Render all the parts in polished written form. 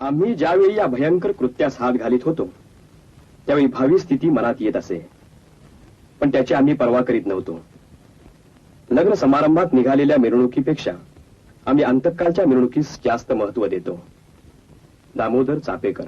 आम्ही ज्यावेळी या भयंकर कृत्यास हात घालीत होतो त्यावेळी भावी स्थिती मनात येत असे, पण त्याची आम्ही पर्वा करीत नव्हतो. लग्न समारंभात निघालेल्या मिरवणुकीपेक्षा आम्ही अंतःकाळच्या मिरवणुकीस जास्त महत्व देतो. दामोदर चापेकर.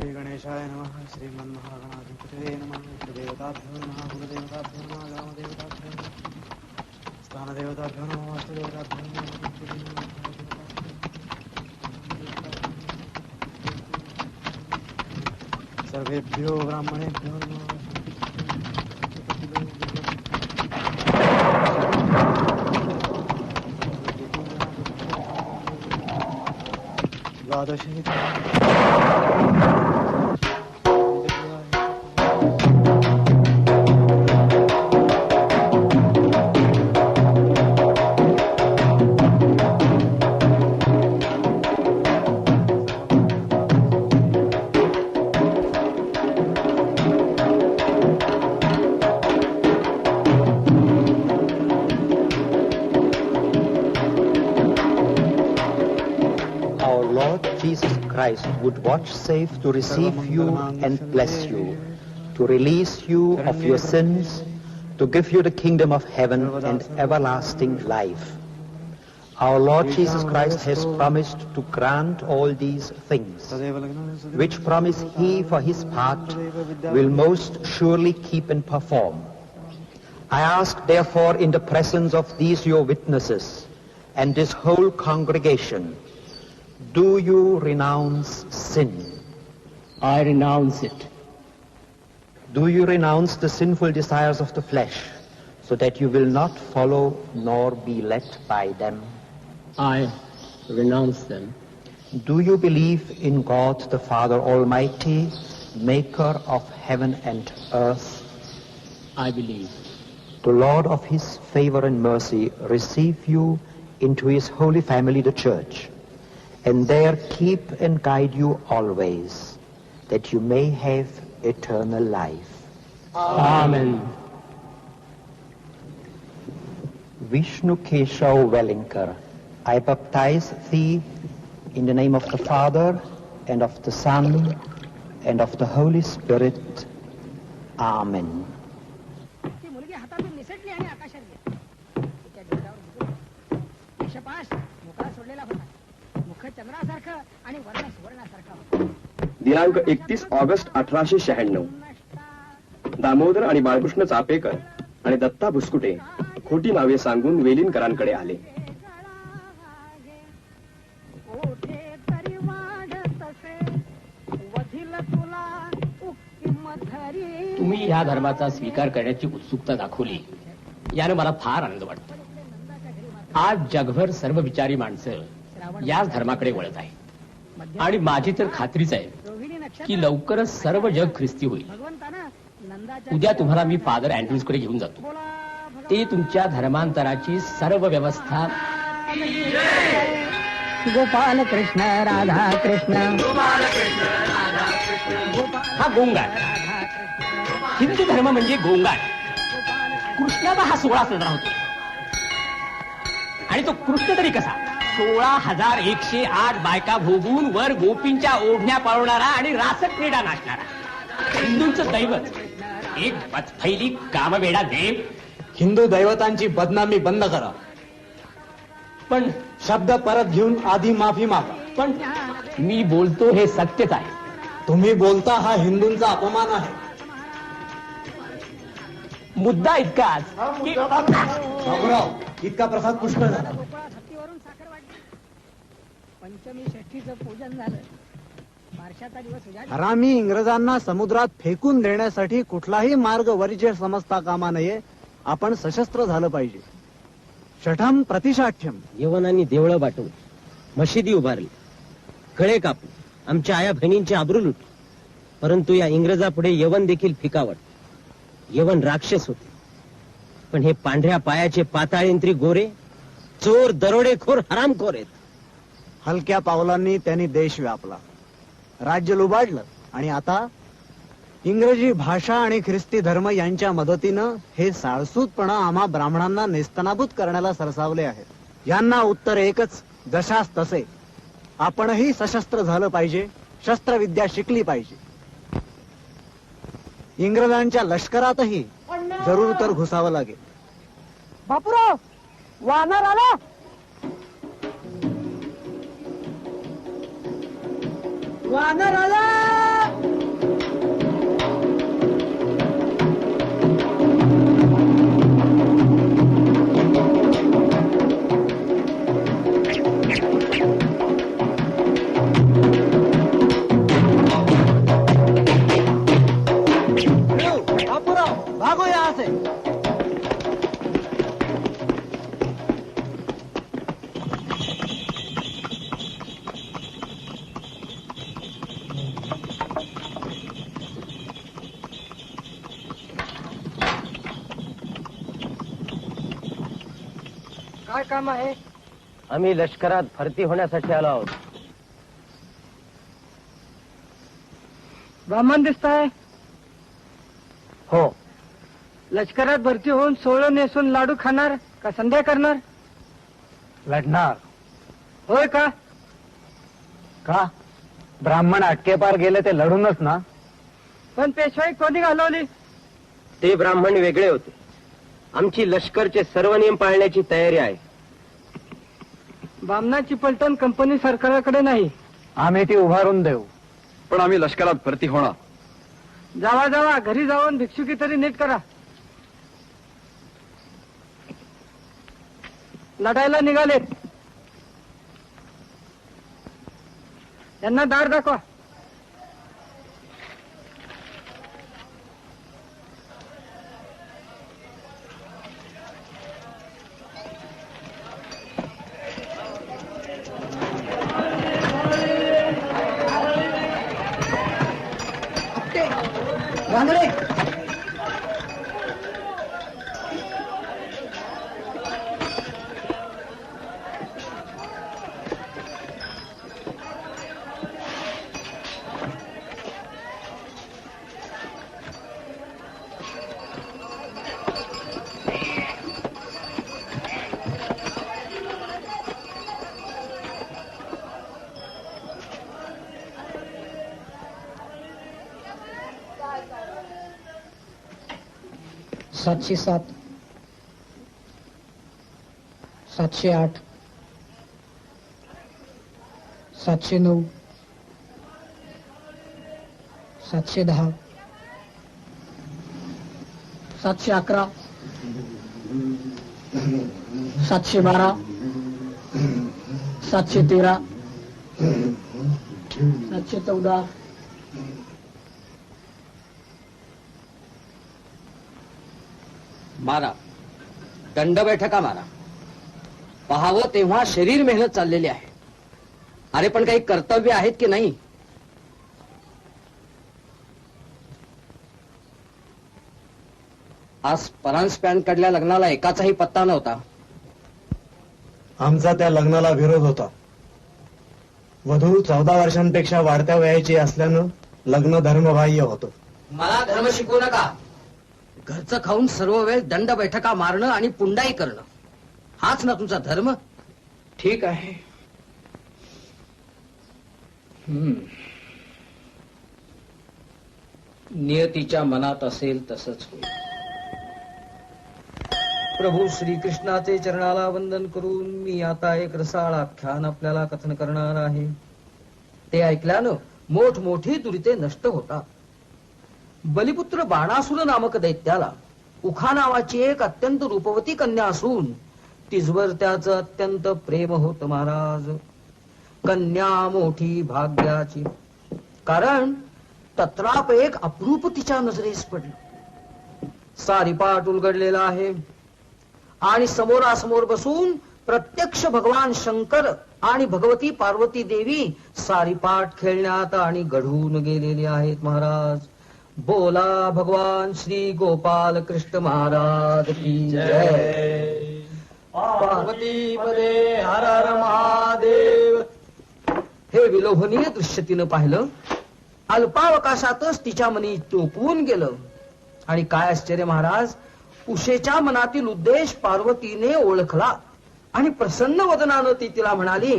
श्री गणेशाय नमः. श्रीमन्महागणाधिपतये नमः. देवताभ्यो नमः. कुलदेवताभ्यो नमः. ग्रामदेवताभ्यो नमः. स्थानदेवताभ्यो नमः. वास्तुदेवताभ्यो नमः. सर्वेभ्यो ब्राह्मणेभ्यो नमः. द्वादशी Christ would vouchsafe to receive you and bless you, to release you of your sins, to give you the kingdom of heaven and everlasting life. Our Lord Jesus Christ has promised to grant all these things, which promise he for his part will most surely keep and perform. I ask therefore in the presence of these your witnesses and this whole congregation, do you renounce sin? I renounce it. Do you renounce the sinful desires of the flesh, so that you will not follow nor be led by them? I renounce them. Do you believe in God the Father Almighty, maker of heaven and earth? I believe. The Lord of his favor and mercy receive you into his holy family, the Church, and there keep and guide you always, that you may have eternal life. Amen. Vishnu Keshav Wellinger, I baptize thee in the name of the Father, and of the Son, and of the Holy Spirit. Amen. दिनांक 31 August 1896 Damodar आणि बाळकृष्ण चापेकर आणि दत्ता भुसकुटे खोटी नावे सांगून वेलिनकरांकडे आले. तुम्ही या धर्माचा स्वीकार करण्याची उत्सुकता दाखवली, याने मला फार आनंद वाटतो. आज जगभर सर्व विचारी माणसं याच धर्माकडे वळत आहे आणि माझी तर खात्रीच आहे की लवकरच सर्व जग ख्रिस्ती होईल. उद्या तुम्हाला मी फादर अँड्रूज कडे घेऊन जातो. ते तुमच्या धर्मांतराची सर्व व्यवस्था. गोपाल कृष्ण राधा कृष्ण. हा गोंगाट. हिंदू धर्म म्हणजे गोंगाट. कृष्णाचा हा 16 साजरा होतो आणि तो कृष्ण तरी कसा 16,108 बायका भोगून वर गोपींच्या ओढण्या पळवणारा आणि रासक क्रीडा नाचणारा. हिंदूंचं दैवत एक बदफैली कामवेडा देव. हिंदू दैवतांची बदनामी बंद करा. पण शब्द परत घेऊन आधी माफी मागा. पण मी बोलतो हे सत्यच आहे. तुम्ही बोलता हा हिंदूंचा अपमान आहे. मुद्दा इतकाच की बाबूराव इतका प्रसाद पुष्कळ झाला. पंचमी षष्ठीचं पूजन झालं. बारशाचा दिवस हरामी इंग्रजांना समुद्रात फेकून देण्यासाठी कुठलाही मार्ग वर्ज्य समजता कामा नये. आपण सशस्त्र झालं पाहिजे. शठम प्रतिशाठ्यम. यवनांनी देवळं बाटवली, मशिदी उभारली, गळे कापले, आमच्या आया बहिणींची आबरू लुटली. परंतु या इंग्रजापुढे यवन देखील फिकावट. यवन राक्षस होते. पण हे पांढऱ्या पायाचे पाताळेंत्री गोरे चोर दरोडेखोर हरामखोर आहेत. हलक्या पावलांनी त्यांनी देश व्यापला, राज्य लुबाडलं आणि आता इंग्रजी भाषा आणि ख्रिस्ती धर्म यांच्या मदतीनं हे साळसूतपणा आम्हा ब्राह्मणांना नेस्तनाबूत करण्याला सरसावले आहे. यांना उत्तर एकच, जशास तसे. आपणही सशस्त्र झालं पाहिजे, शस्त्रविद्या शिकली पाहिजे. इंग्रजांच्या लष्करातही जरूर तर घुसावं लागेल. बापूराव, वानर आला. वानर आला. भागो यहाँ से. काय काम आहे? आम्ही लष्करात भरती होण्यासाठी आलो आहोत. ब्राह्मण दिसताय. हो. लष्करात भरती होऊन सोळं नेसून लाडू खाणार का संध्या करणार? लढणार. होय का? का? ब्राह्मण अटकेपार गेले ते लढूनच ना. पण पेशवाई कोणी घालवली? ते ब्राह्मण वेगळे होते. आमची लष्करचे सर्व नियम पाळण्याची तयारी आहे. बामणाची पलटण कंपनी सरकाराकडे नाही. आम्ही ती उभारून देऊ. पण आम्ही लष्करात भरती होणार. जावा जावा, घरी जाऊन भिक्षुकी तरी नीट करा. लढायला निघालेत. यांना दार दाखवा. वांगडे. सातशे 7, 708, 709, 710, 711, 712, 713, 714. मारा, दंड बैठका मारा. पहावं तेव्हा शरीर मेहनत चाललेली आहे. अरे पण काही कर्तव्य आहेत की नाही? आज परांजप्यांकडल्या लग्नाला एकाचाही पत्ता नव्हता. आमचा त्या लग्नाला विरोध होता. वधू 14 वर्षांपेक्षा वाढत्या वयाची असल्यानं लग्न धर्मबाह्य होतं. मला धर्म शिकवू नका. घरचं खाऊन सर्व वेळ दंड बैठका मारणं आणि पुंडाई करणं, हाच ना तुमचा धर्म? ठीक आहे. नियतीच्या मनात असेल तसंच होईल. प्रभू श्रीकृष्णाचे चरणाला वंदन करून मी आता एक रसाळ आख्यान आपल्याला कथन करणार आहे. ते ऐकल्यानं मोठमोठी दुरिते नष्ट होतात. बलिपुत्र बाणासुर नामक दैत्याला उखा नावाची एक अत्यंत रूपवती कन्या असून तिजवर त्याचं अत्यंत प्रेम होत महाराज. कन्या मोठी भाग्याची, कारण तत्राप एक अप्रूप तिच्या नजरेस पडलं. सारीपाट उलगडलेला आहे आणि समोरासमोर बसून प्रत्यक्ष भगवान शंकर आणि भगवती पार्वती देवी सारीपाट खेळण्यात आणि घडवून गेलेली आहेत महाराज. बोला भगवान श्री गोपाल कृष्ण महाराज की जय. पार्वती पदे हर हर महादेव. हे विलोभनीय दृश्य तिनं पाहिलं. अल्पावकाशातच तिच्या मनी टोपून गेलं. आणि काय आश्चर्य महाराज, उषेच्या मनातील उद्देश पार्वतीने ओळखला आणि प्रसन्न वदनानं ती तिला म्हणाली,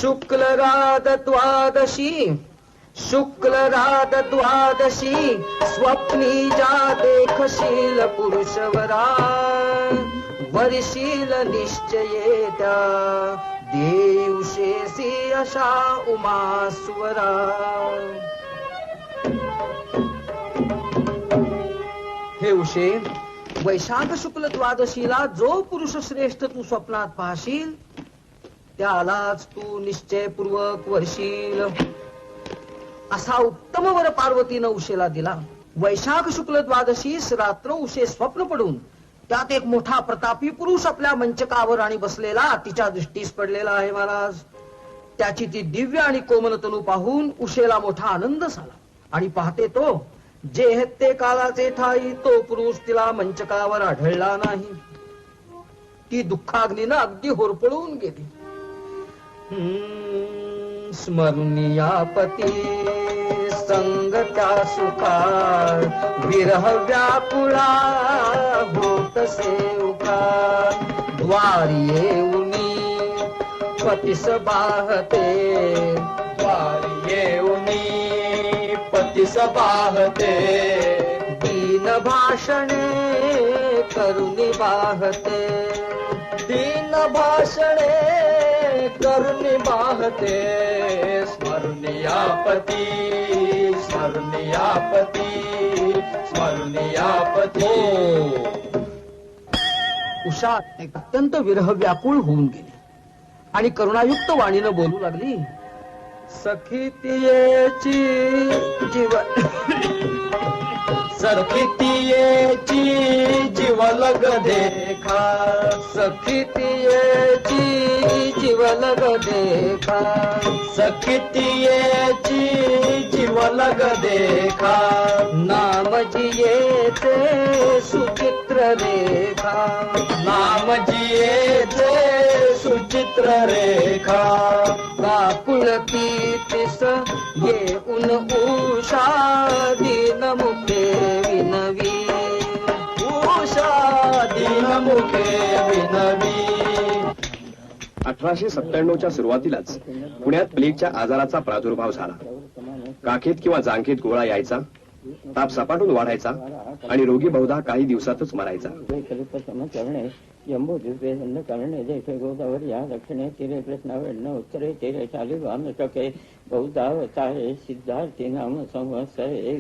शुक्ल रात द्वादशी, शुक्ल रात द्वादशी, स्वप्नी जा देखशील पुरुषवरा, वरशील निश्चये त्या देवशेसी अशा उमा सुवरा. हे उषे, वैशाख शुक्ल द्वादशीला जो पुरुष श्रेष्ठ तू स्वप्नात पाहशील त्यालाच तू निश्चयपूर्वक वरशील, असा उत्तम वर पार्वतीनं उषेला दिला. वैशाख शुक्ल द्वादशीस रात्र उषे स्वप्न पडून त्यात एक मोठा प्रतापी पुरुष आपल्या मंचकावर आणि बसलेला तिच्या दृष्टीस पडलेला आहे महाराज. त्याची ती दिव्य आणि कोमल तनू पाहून उषेला मोठा आनंद झाला. आणि पाहते तो जे हेते कालाचे ठाई तो पुरुष तिला मंचकावर आढळला नाही. ती दुःखाग्नीनं अगदी होरपळून गेली. स्मरणीयापती संग त्या सुखा, विरह व्याकुळा होतसे उका, द्वारी येऊनी पतिस बाहते, द्वारी येऊनी पतिस बाहते, दीन भाषणे करुणी बाहते, दीन भाषणे करुणी बाहते, स्मरणीयापती, स्मरणीयापती, स्मरणीयापती. उषा एक अत्यंत विरह व्याकुळ होऊन गेली आणि करुणायुक्त वाणीनं बोलू लागली, सखी तियेची जीव सखी तियेची जीवलग देखा, सखी तियेची जीवलग देखा, सखी तियेची जीवलग देखा, नाम जियेचे सुचित्र रेखा, नाम जियेचे सुचित्र रेखा, काकुळती तिस येऊन उषा दीन मुखे विनवी, उषा दीन मुखे विनवी. 1897च्या सुरुवातीलाच पुण्यात प्लेगच्या आजाराचा प्रादुर्भाव झाला. काखेत किंवा जांघेत गोळा यायचा, ताप सपाटून वाढायचा आणि रोगी बहुधा काही दिवसातच मरायचा. जम्बूद्वीपे दंडकारण्ये देशे गोदावरी या दक्षिणे तीरे कृष्णावेण्ण उत्तरे तीरे शालिवामशके बहुधावतारे सिद्धार्थी नाम संवत्सरे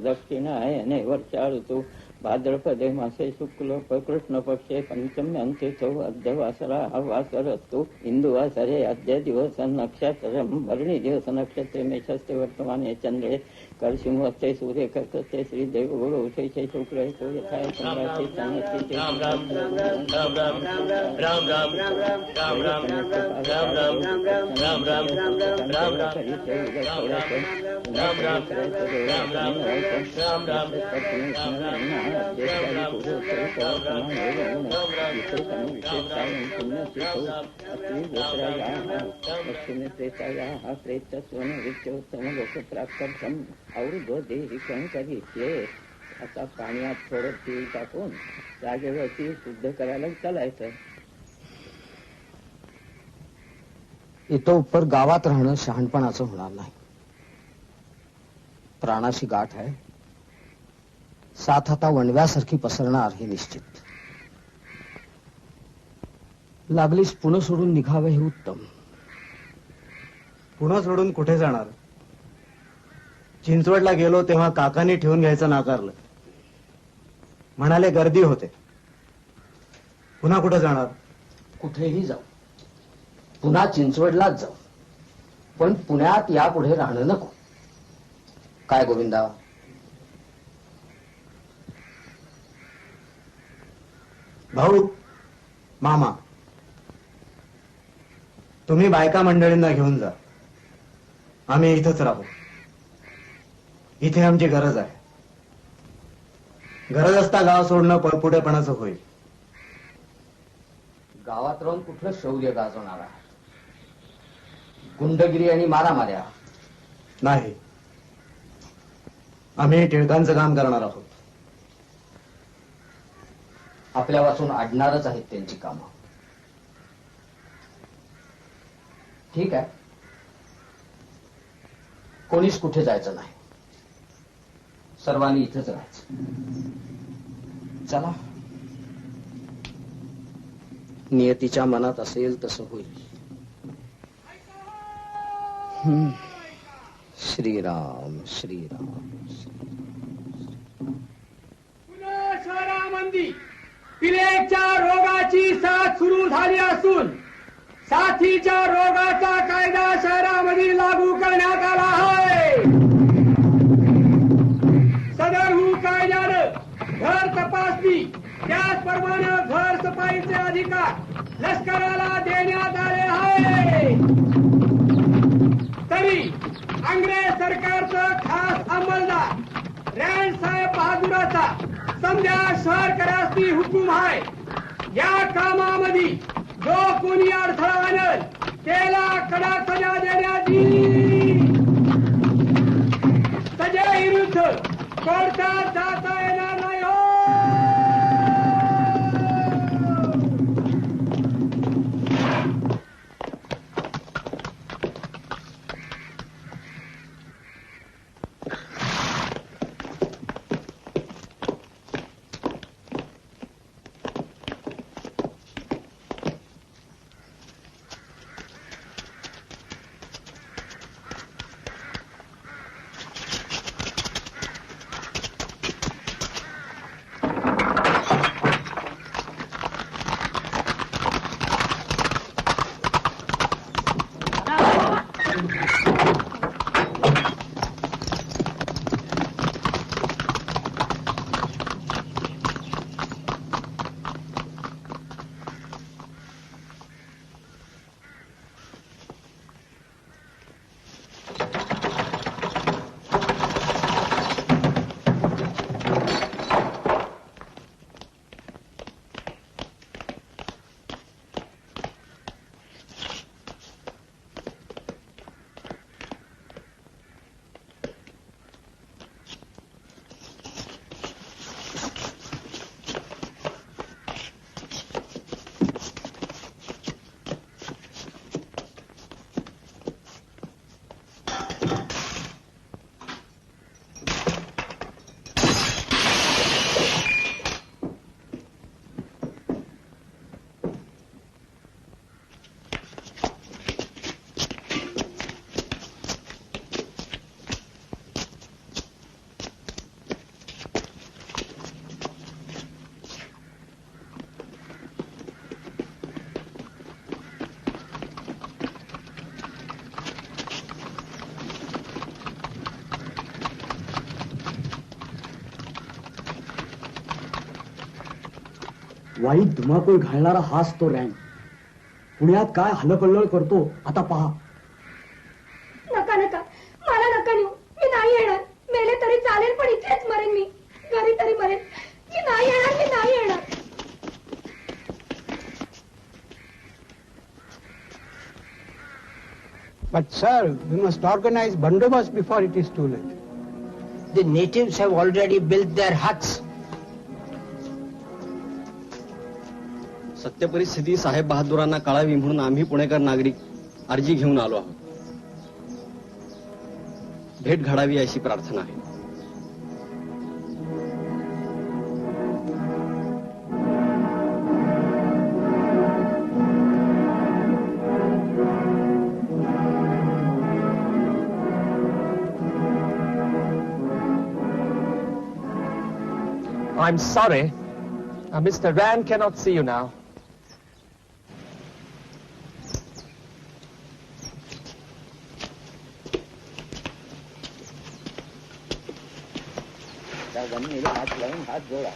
दक्षिणायने वर्षा ऋतू भाद्रपदे मासे शुक्ल कृष्ण पक्षे पंचम्यंतिथो अद्य वासरा वासरस्तु इंदुवासरे अद्य दिवस नक्षत्रम भरणी दिवस नक्षत्रे मेषस्ते वर्तमाने चंद्रे कर्षिमस्ते सूर्य कर्कस्ते श्री देव गुरु उषे शुक्र तो यथा सम्राटे चाणक्ये राम राम राम राम राम राम राम राम राम राम राम राम राम आता पाण्यात थोडं तेल टाकून जागेवरती शुद्ध करायला चालायचं. इथं उपर गावात राहणं शहाणपणाचं होणार नाही. प्राणाशी गाठ आहे. साथ आता वणव्यासारखी पसरणार हे निश्चित. लागलीस पुणे सोडून निघावे हे उत्तम. पुणे सोडून कुठे जाणार? चिंचवडला गेलो तेव्हा काकांनी ठेवून घ्यायचं नाकारलं. म्हणाले गर्दी होते. पुन्हा कुठे जाणार? कुठेही जाऊ, पुन्हा चिंचवडलाच जाऊ, पण पुण्यात यापुढे राहणं नको. काय गोविंदा? भाऊ, मामा, तुम्ही बायका मंडळींना घेऊन जा. आम्ही इथंच राहू. इथे आमची गरज आहे. गरज असता गाव सोडणं पळपुटेपणाचं होईल. गावात राहून कुठलं शौर्य गाजवणार आहे? गुंडगिरी आणि मारामाऱ्या? नाही, आम्ही टिळकांचं काम करणार आहोत. आपल्या वाचून अडणारच आहेत त्यांची कामं. ठीक आहे, कोणीच कुठे जायचं नाही, सर्वांनी इथंच राहायचं. चला, नियतीच्या मनात असेल तसं होईल. श्रीराम श्रीराम. पुणे शहरामध्ये पिलेच्या रोगाची साथ सुरू झाली असून साथीच्या रोगाचा कायदा शहरामध्ये लागू करण्यात आला आहे. सदर कायद्यानं घर तपासणी त्याचप्रमाणे घर सफाईचे अधिकार लष्कराला देण्यात आले आहे. तरी अंग्रेज सरकारचं खास अंमलदार रँड साहेब बहादुराचा समजा शहरकरासनी हुकूम आहे. या कामामध्ये जो कोणी अडथळा आणल त्याला कडक सजा देण्यात येईल. सजेविरुद्ध कोर्टात जाता येणार नाही. हो, वाईट धुमाकूळ घालणारा हाच तो रँड. पुण्यात काय हलकल्लोळ करतो आता पहा. नका नका, मला नका नेऊ. मी नाही येणार. मेले तरी चालेल, पण इथेच मरेन मी. घरी तरी मरेन. मी नाही येणार, मी नाही येणार. But sir, we must organize bandobast before it is too late. The natives have already built their huts. सत्य परिस्थिती साहेब बहादुरांना कळावी म्हणून आम्ही पुणेकर नागरिक अर्जी घेऊन आलो आहोत. भेट घडावी अशी प्रार्थना आहे. I'm sorry, Mr. Rand cannot see you now. जमिनीला हात लावून हात जोडा.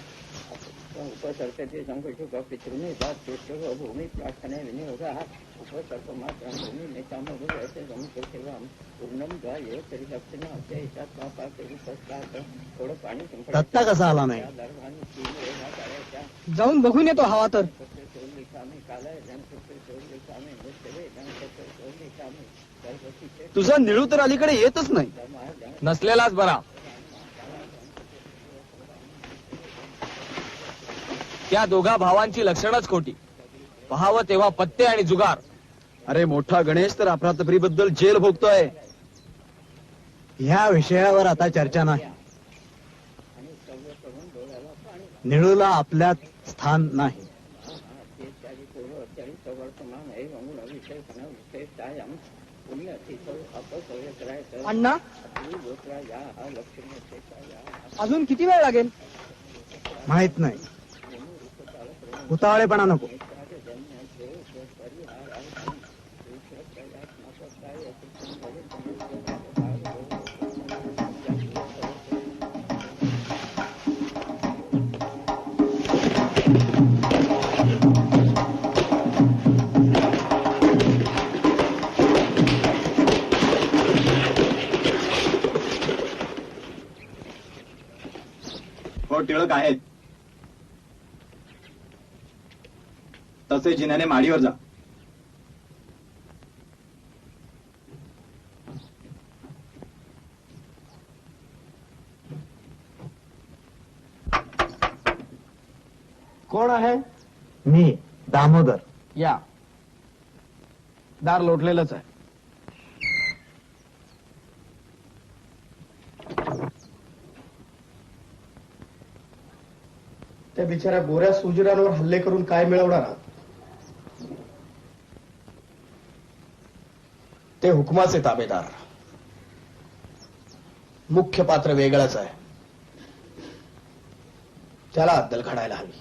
उपसर्पते संकटुक पितृने दात श्रेष्ठ भूमी प्रार्थने विनियोगा उपसर्प मात्र भूमी नेता मधुरते समुद्रसेवाम पूर्णम द्वाय तरी दक्षिणा असे याच्यात पापाचे उपस्तात थोडं पाणी दत्ता कसा आला नाही? दरभानी तीन वेळा करायच्या जाऊन बघून येतो हवा तर. सोडली कामे कालाय जनपुत्र सोडली कामे मुस्तवे जनपुत्र सोडली कामे सरस्वतीचे तुझा निळू तर अलीकडे येतच नाही. नसलेलाच बरा. त्या दोघा भावांची लक्षणच खोटी. पहावं तेव्हा पत्ते आणि जुगार. अरे मोठा गणेश तर अफरातफरीबद्दल जेल भोगतोय. ह्या विषयावर आता चर्चा नाही. निळूला आपल्यात स्थान नाही. अण्णा अजून किती वेळ लागेल? माहित नाही. उतावळेपणा नको. हो टिळक आहेत. तसे जिन्याने माडीवर जा. कोण आहे? मी दामोदर. या. दार लोटलेलंच आहे. त्या बिचाऱ्या गोऱ्या सुजिरांवर हल्ले करून काय मिळवणार आहात? ते हुकुमाचे ताबेदार. मुख्य पात्र वेगळंच आहे. त्याला अद्दल घडायला हवी.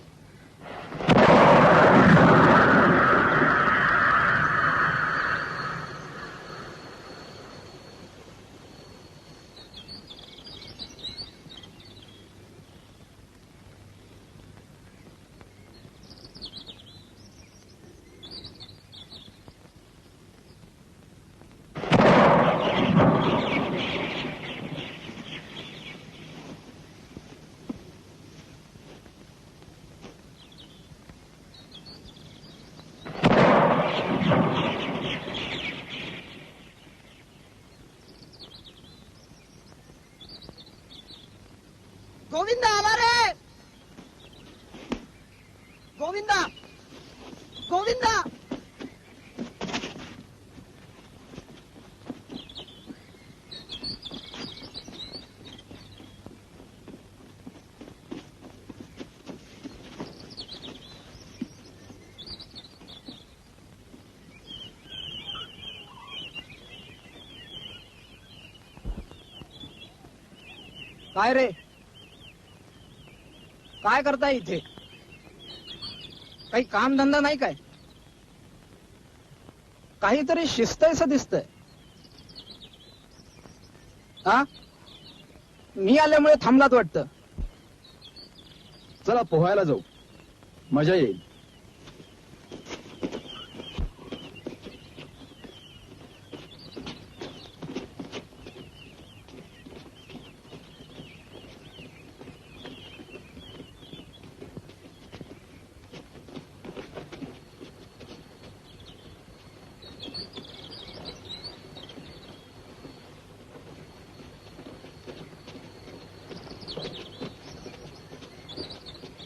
गोविंदा आला रे. गोविंदा गोविंदा. काय रे? काय करताय इथे? काही काम धंदा नाही काय? काहीतरी शिस्तयस दिसतंय. हा, मी आल्यामुळे थांबलात वाटतं. चला पोहायला जाऊ. मजा येईल.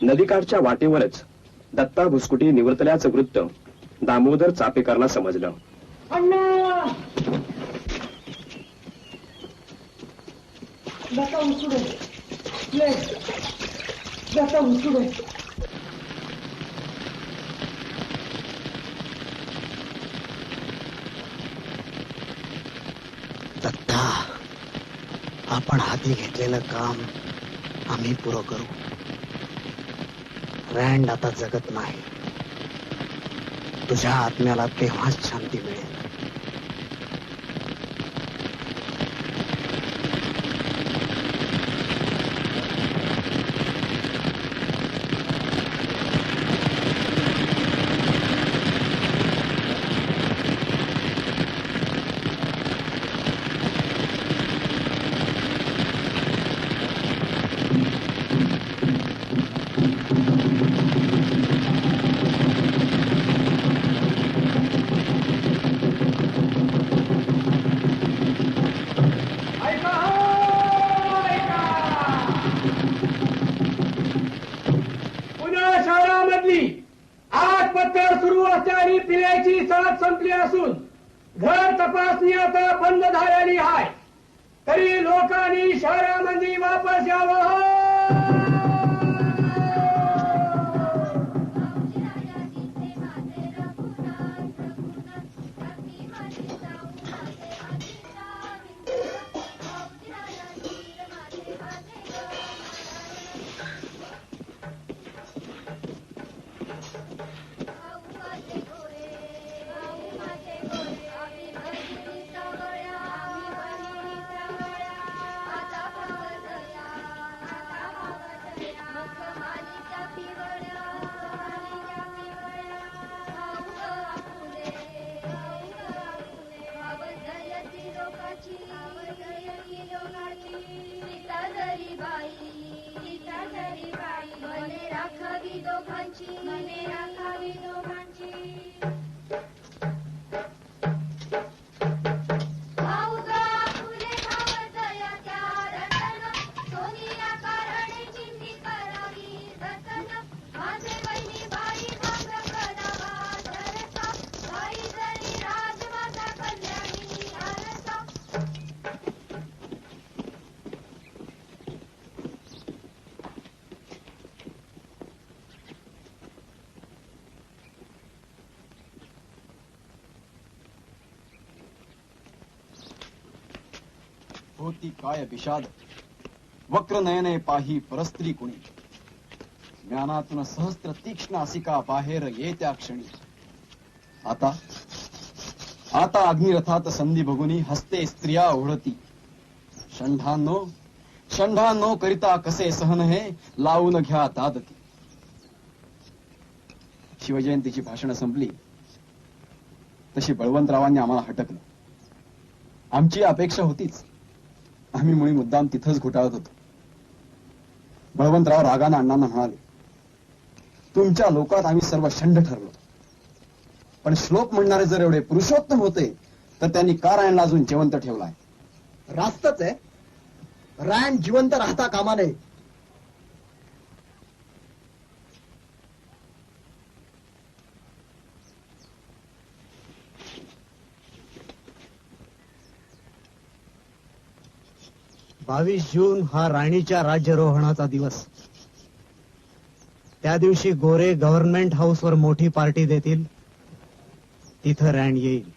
नदीकाठच्या वाटेवरच दत्ता भुसकुटी निवर्तल्याचं वृत्त दामोदर चापेकरला समजलं. दत्ता, आपण हाती घेतलेलं काम आम्ही पुरं करू. रँड आता जगत नाही. तुझ्या आत्म्याला तेव्हाच शांती मिळेल. सुरू असणारी पिण्याची साथ संपली असून घर तपासणी आता बंद झालेली आहे. तरी लोकांनी शहरामध्ये वापस यावं. होती काय विषाद वक्र नयने पाही परस्त्री कुणी ज्ञानातून सहस्त्र तीक्ष्ण असिका बाहेर येत्या क्षणी आता आता अग्निरथात संधी बघुनी हस्ते स्त्रिया ओढती षंढांनो करिता कसे सहन हे लावून घ्या तादती. शिवजयंतीची भाषणं संपली तशी बळवंतरावांनी आम्हाला हटकलं. आमची अपेक्षा होतीच. आम्ही मुळी मुद्दाम तिथंच घोटाळत होतो. बळवंतराव रागानं अण्णांना म्हणाले, तुमच्या लोकात आम्ही सर्व षंढ ठरलो, पण श्लोक म्हणणारे जर एवढे पुरुषोत्तम होते तर त्यांनी का रायणला अजून जिवंत ठेवलाय? रास्तच आहे. रायण जिवंत राहता कामा नये. जून हा राणीच्या राज्यारोहणाचा दिवस. त्या दिवशी गोरे गव्हर्नमेंट हाऊसवर मोठी पार्टी देतील. तिथं रॅन येईल.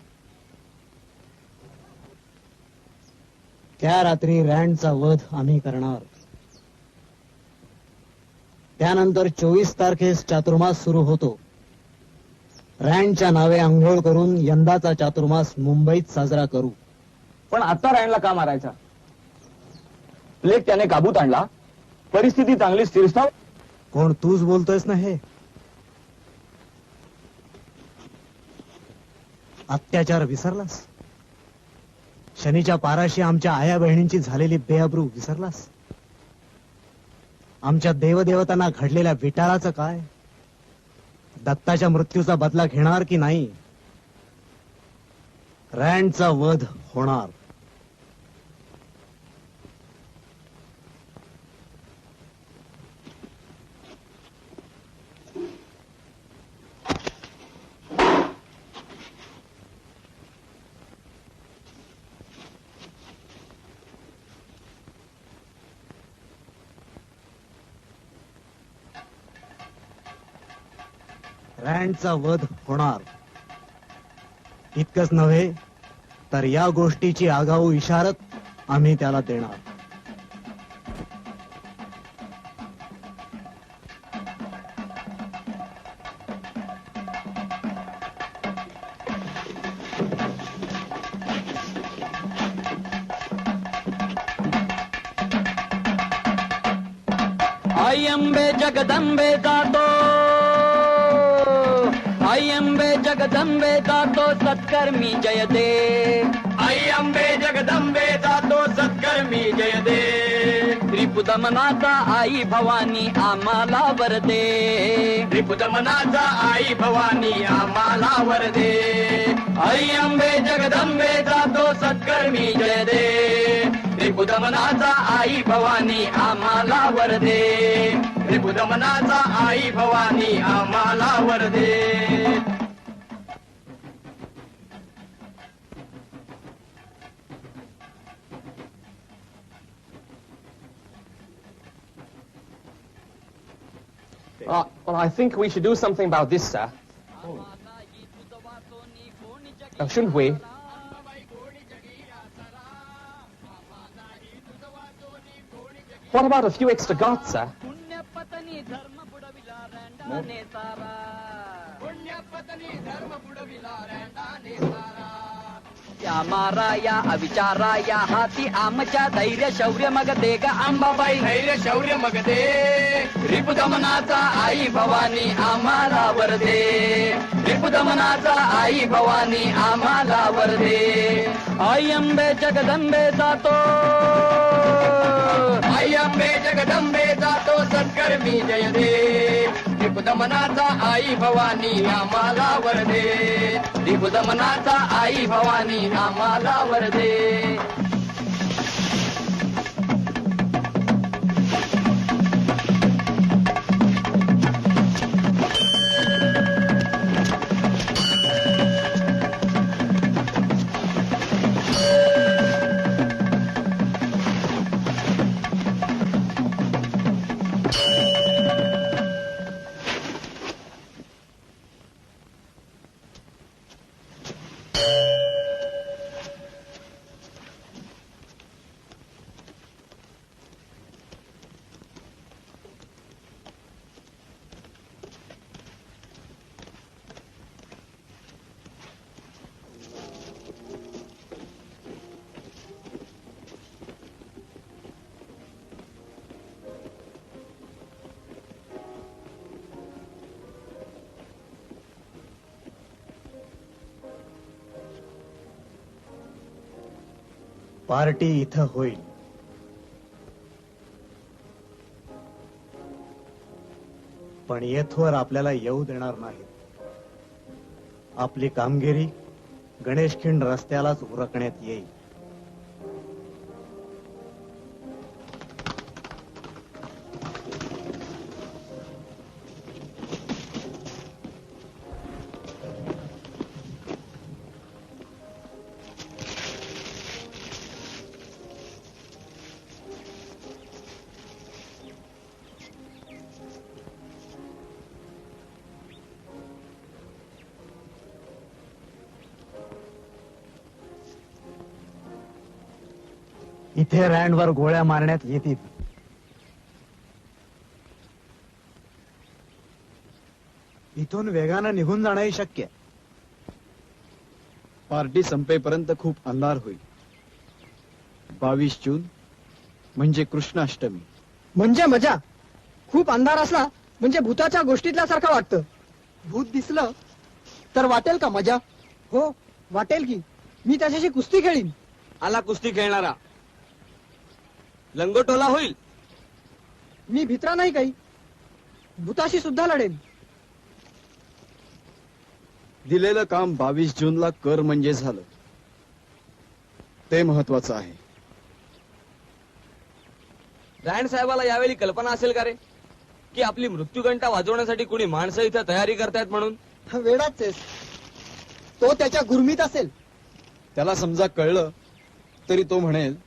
त्या रात्री रॅनचा वध आम्ही करणार. त्यानंतर 24 तारखेस चातुर्मास सुरू होतो. रॅनच्या नावे आंघोळ करून यंदाचा चातुर्मास मुंबईत साजरा करू. पण आता रॅनला का मारायचा? प्लेग त्याने काबूत आणला. परिस्थिती चांगली स्थिरस्थाव. कोण तूच बोलतोयस ना हे? अत्याचार विसरलास? शनीच्या पाराशी आमच्या आया बहिणींची झालेली बेअब्रू विसरलास? आमच्या देवदेवतांना घडलेल्या विटाळाचं काय? दत्ताच्या मृत्यूचा बदला घेणार की नाही? रॅनचा वध होणार. रॅनचा वध होणार. इतकंच नव्हे तर या गोष्टीची आगाऊ इशारत आम्ही त्याला देणार. आई अंबे जगदंबे जातो, आई अंबे जगदंबे जातो सत्कर्मी जय दे. आई अंबे जगदंबे जातो सत्कर्मी जय दे. त्रिपुदमनाचा आई भवानी आम्हाला वर दे. त्रिपुदमनाचा आई भवानी आम्हाला वर दे. आई अंबे जगदंबे जातो सत्कर्मी जय दे. त्रिपुदमनाचा आई भवानी आम्हाला वर दे. त्रिपुदमनाचा आई भवानी आम्हाला वर दे. Well, I think we should do something about this, sir. Oh, shouldn't we? What about a few extra gods, sir? या मारा या अविचारा या हाती आमच्या धैर्य शौर्य मग दे ग अंबाबाई धैर्य शौर्य मग दे रिपुदमनाचा आई भवानी आम्हाला वर दे रिपुदमनाचा आई भवानी आम्हाला वर दे आई अंबे जगदंबे जातो आई अंबे जगदंबे जातो सत्कर्मी जय दे रिपुदमनाचा आई भवानी आम्हाला वर दे रिपुदमनाचा आई भवानी आम्हाला वर दे पार्टी इथं होईल. पण येथवर आपल्याला येऊ देणार नाही. आपली कामगिरी गणेशखिंड रस्त्यालाच उरकण्यात येईल. इथे रँडवर गोळ्या मारण्यात येतील. इथून वेगानं निघून जाणंही शक्य. पार्टी संपेपर्यंत खूप अंधार होईल. 22 जून म्हणजे कृष्णाष्टमी. म्हणजे मजा. खूप अंधार असला म्हणजे भूताच्या गोष्टीतल्यासारखं वाटतं. भूत दिसलं तर वाटेल का मजा? हो वाटेल की. मी त्याच्याशी कुस्ती खेळीन. आला कुस्ती खेळणारा. लंगोटोला होईल. मी भित्रा नाही काही. भूताशी सुद्धा लढेन. दिलेलं काम 22 जूनला कर म्हणजे झालं. ते महत्वाचं आहे. रँड साहेबाला यावेळी कल्पना असेल का रे की आपली मृत्यूघंटा वाजवण्यासाठी कुणी माणसं इथं तयारी करतायत म्हणून? वेडाच आहेस. तो त्याच्या गुरमीत असेल. त्याला समजा कळलं तरी तो म्हणेल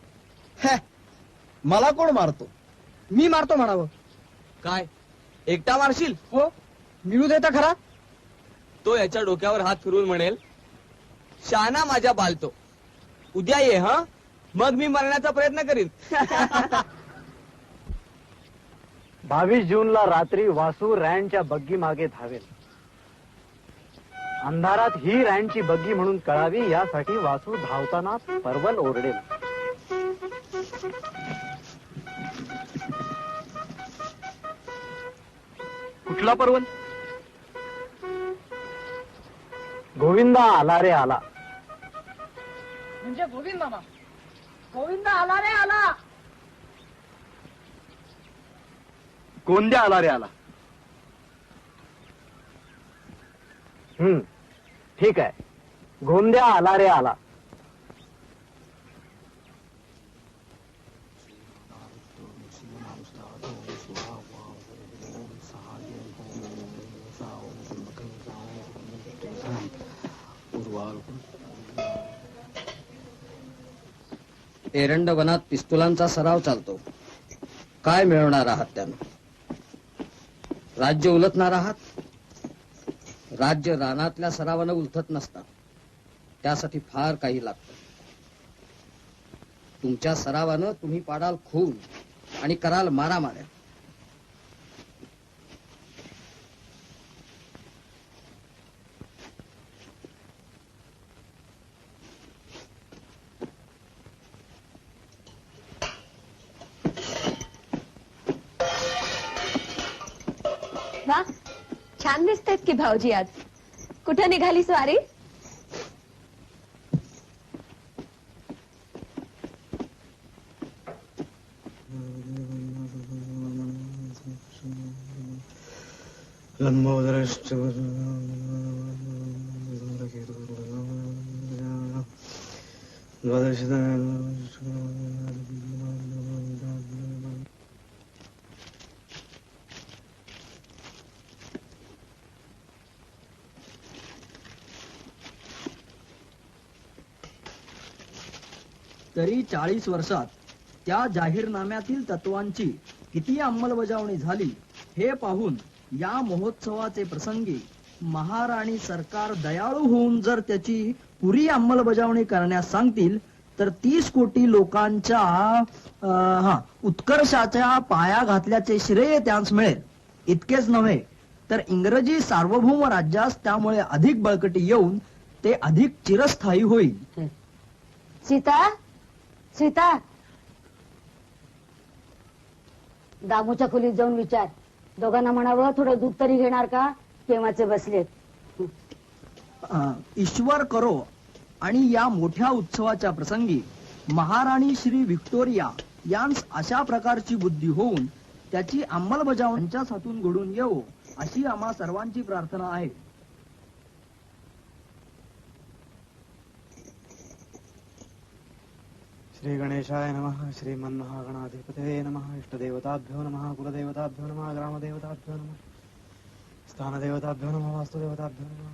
मला कोण मारतो? मी मारतो म्हणावं. काय एकटा मारशील? हो मिळू देता खरा. तो याच्या डोक्यावर हात फिरवून म्हणेल शाना माझ्या बालतो. उद्या ये हा मग मी मरण्याचा प्रयत्न करीन. 22 जूनला रात्री वासू रँडच्या बग्गी मागे धावेल. अंधारात ही रँडची बग्गी म्हणून कळावी यासाठी वासू धावताना परवल ओरडेल. कुठला पर्वत? गोविंदा आला रे आला. म्हणजे गोविंद मामा. गोविंदा आला रे आला. गोंद्या आला रे आला. ठीक आहे. गोंद्या आला रे आला. एरंड वनात पिस्तुलांचा सराव चालतो. काय मिळवणार आहात त्यानं? राज्य उलटणार आहात? राज्य रानातल्या सरावानं उलथत नसतात, त्यासाठी फार काही लागतं. तुमच्या सरावानं तुम्ही पाडाल खून आणि कराल मारामाऱ्या. वा, छान दिसतायत की भाऊजी आज. कुठं निघाली स्वारी? लंबोदरश्च तरी 40 वर्षात त्या जाहीरनाम्यातील तत्वांची किती अंमलबजावणी झाली हे पाहून या महोत्सवाचे प्रसंगी महाराणी सरकार दयाळू होऊन जर त्याची पुरी अंमलबजावणी करण्यास सांगतील तर 30 कोटी लोकांच्या उत्कर्षाच्या पाया घातल्याचे श्रेय त्यांस मिळेल. इतकेच नव्हे तर इंग्रजी सार्वभौम राज्यास त्यामुळे अधिक बळकटी येऊन ते अधिक चिरस्थायी होईल. सीता, सीता, दामूच्या खोलीत जाऊन विचार. दोघांना म्हणावं थोडं दूध तरी घेणार का, केव्हाचे बसलेत. ईश्वर करो आणि या मोठ्या उत्सवाच्या प्रसंगी महाराणी श्री व्हिक्टोरिया यांस अशा प्रकारची बुद्धी होऊन त्याची अंमलबजावणी त्यांच्याच हातून घडून येवो अशी आम्हा सर्वांची प्रार्थना आहे. श्री गणेशाय नमः. श्रीमन्महागणाधिपतये नमः. इष्टदेवताभ्यो नमः. कुलदेवताभ्यो नमः. ग्रामदेवताभ्यो नमः. स्थानदेवताभ्यो नमः. वास्तुदेवताभ्यो नमः.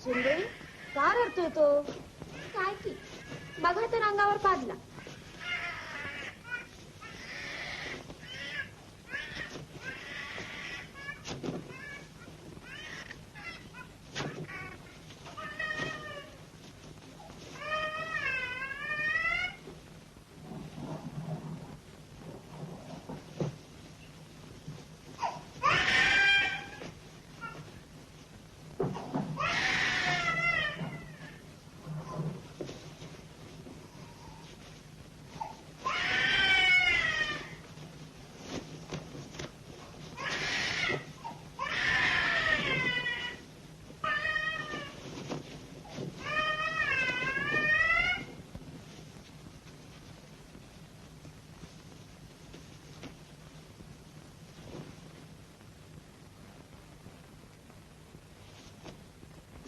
शिंदे, का रडतोय तो? काय की, बघा तर अंगावर पाजला.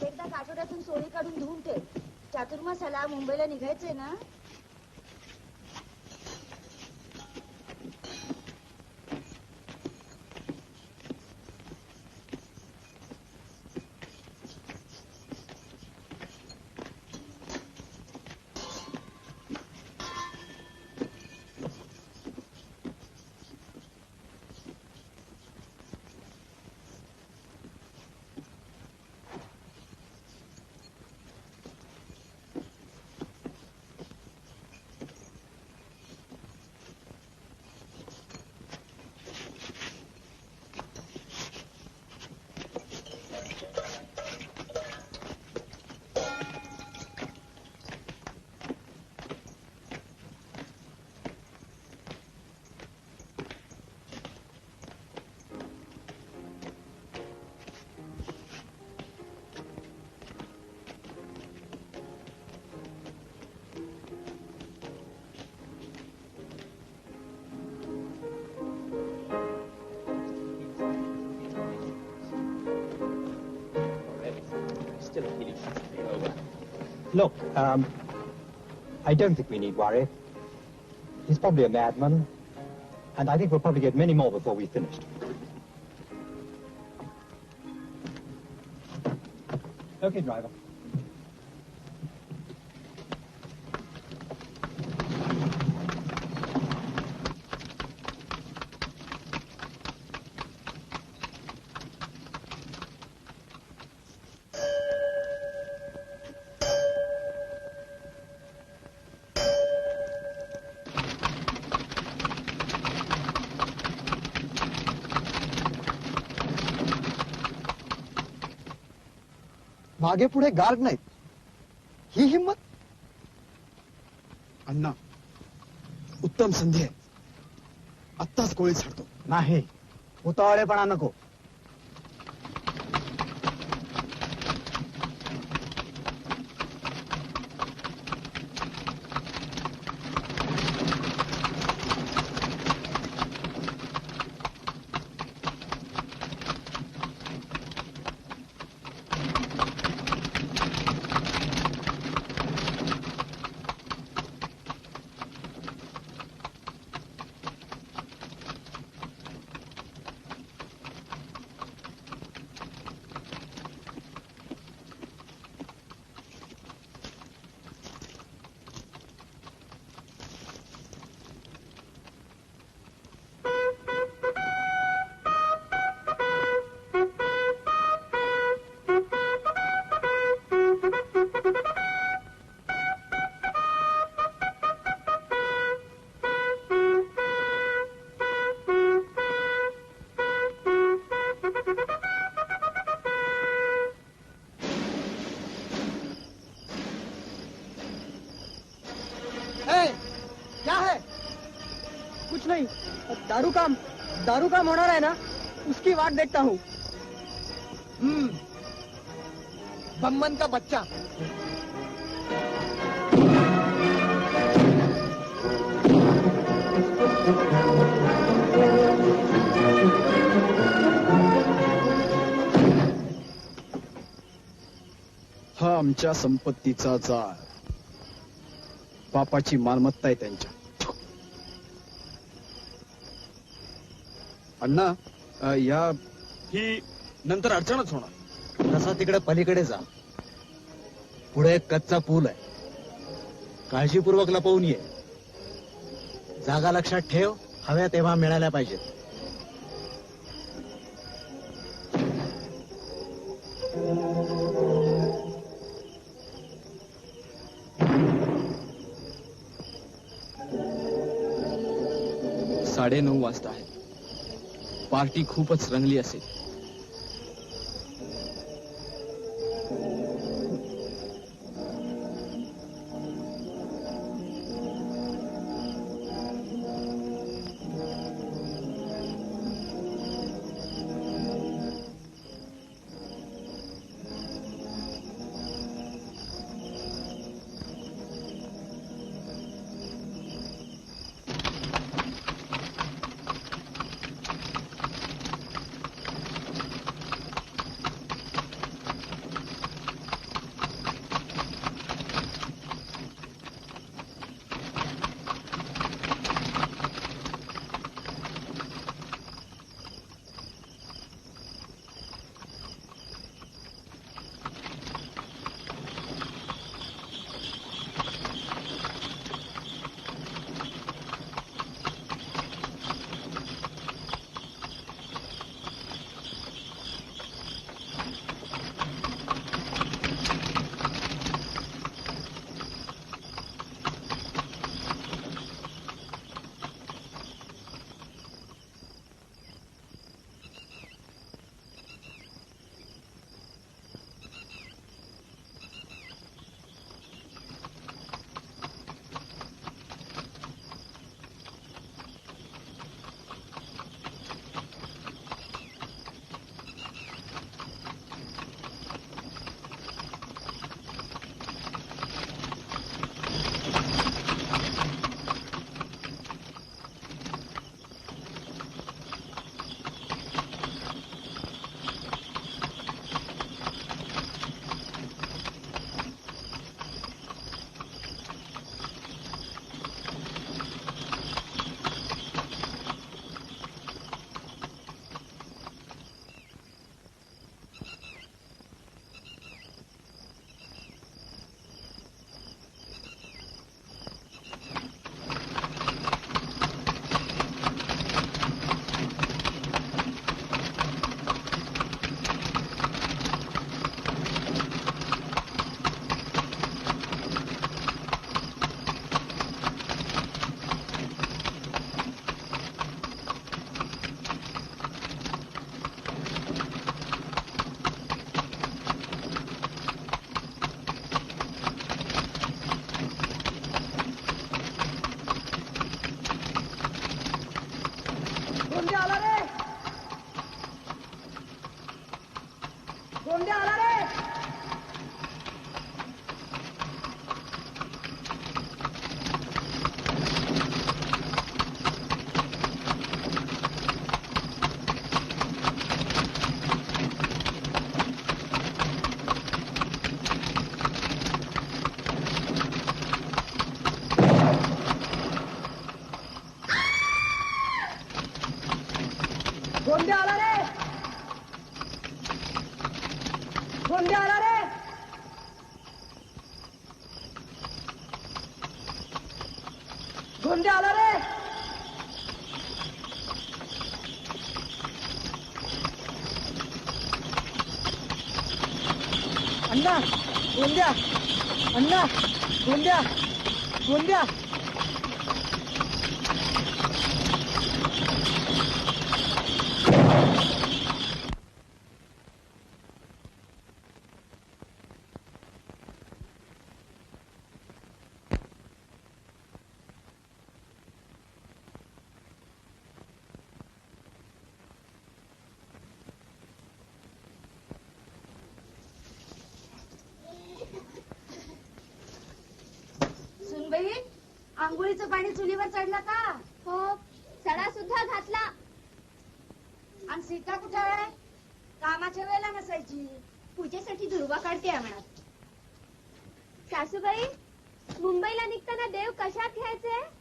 एकदा काठोड्यातून सोळी काढून धुवून ठेव. चातुर्मासाला मुंबईला निघायचंय ना. Look, I don't think we need worry. He's probably a madman, and I think we'll probably get many more before we've finished. Okay, driver. मागे पुढे गार्ड नाहीत, ही हिंमत? अण्णा, उत्तम संधी आहे, आत्ताच गोळी छाडतो. नाही, उतावळेपणा नको. कुछ नहीं, दारू काम होना है ना, उसकी वाट देखता हूँ. बम्मन का बच्चा. हा आमच्या संपत्तीचा जार, बापाची मालमत्ता आहे त्यांच्या. अण्णा, या ही नंतर अडचणच होणार. तसा तिकडे पलीकडे जा, पुढे एक कच्चा पूल आहे, काळजीपूर्वक लपवून ये. जागा लक्षात ठेव, हव्या तेव्हा मिळाल्या पाहिजेत. साडे 9 वाजता आहे. पार्टी खूपच रंगली असेल. गोंद्या आला रे. अण्णा गोंद्या, अण्णा गोंद्या, गोंद्या. सुनबाई, आंघोळीचं पाणी चुलीवर चढलं का? हो, सडा सुद्धा घातला. आणि सीता कुठे आहे? कामाच्या वेळेला नसायची. पूजेसाठी दुर्वा काढते म्हणत. सासूबाई, मुंबईला निघताना देव कशात घ्यायचे?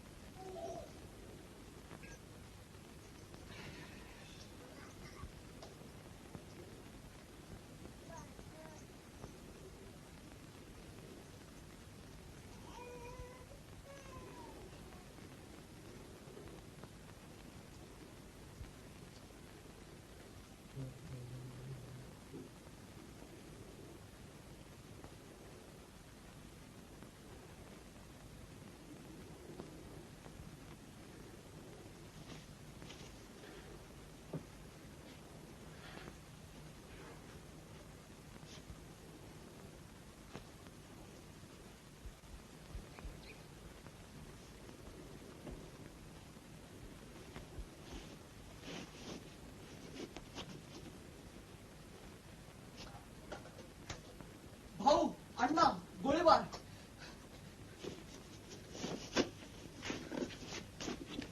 भाऊ, अण्णा, गोळीबार.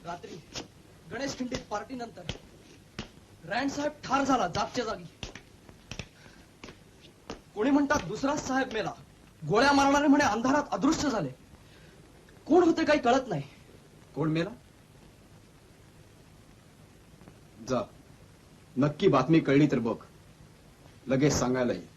रात्री गणेश खिंडीत पार्टी नंतर रँड साहेब ठार झाला जागच्या जागी. कोणी म्हणतात दुसराच साहेब मेला. गोळ्या मारणारे म्हणे अंधारात अदृश्य झाले. कोण होते काही कळत नाही. कोण मेला? जा, नक्की बातमी कळली तर बघ, लगेच सांगायला ये.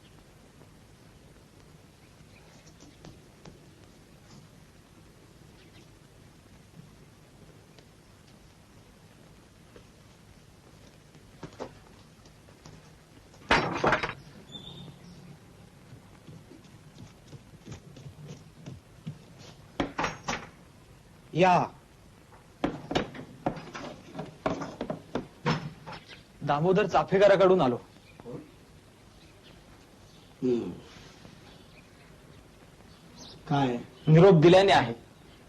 या. दामोदर चाफेकराकडून आलो. काय निरोप दिल्याने आहे.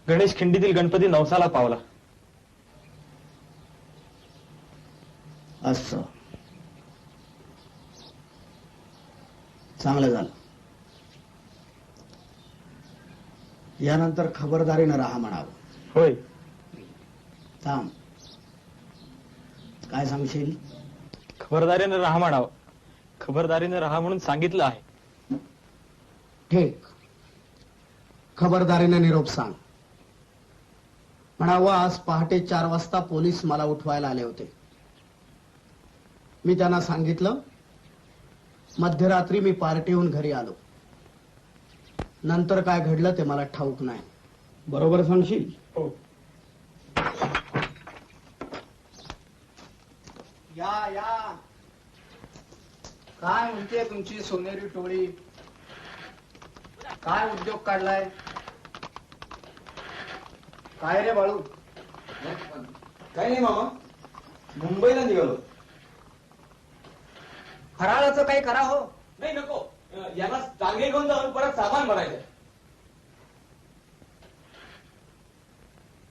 गणेश खिंडीतील गणपती नवसाला पावला. असं चांगलं झालं. यानंतर खबरदारीनं राहा म्हणावं. होय. थांब, काय सांगशील? खबरदारीने राहा म्हणावं. खबरदारीने राहा म्हणून सांगितलं आहे. ठीक, खबरदारीने निरोप सांग म्हणावं. आज पहाटे 4 वाजता पोलीस मला उठवायला आले होते. मी त्यांना सांगितलं मध्यरात्री मी पार्टीहून घरी आलो. नंतर काय घडलं ते मला ठाऊक नाही. बरोबर सांगशील? हो. या या. काय म्हणते तुमची सोनेरी टोळी? काय उद्योग काढलाय? काय रे बाळू? काही नाही मामा, मुंबईला निघालो. फराळाचं काही करा हो. नाही नको, याला टांगे घेऊन जाऊन परत सामान भरायचं.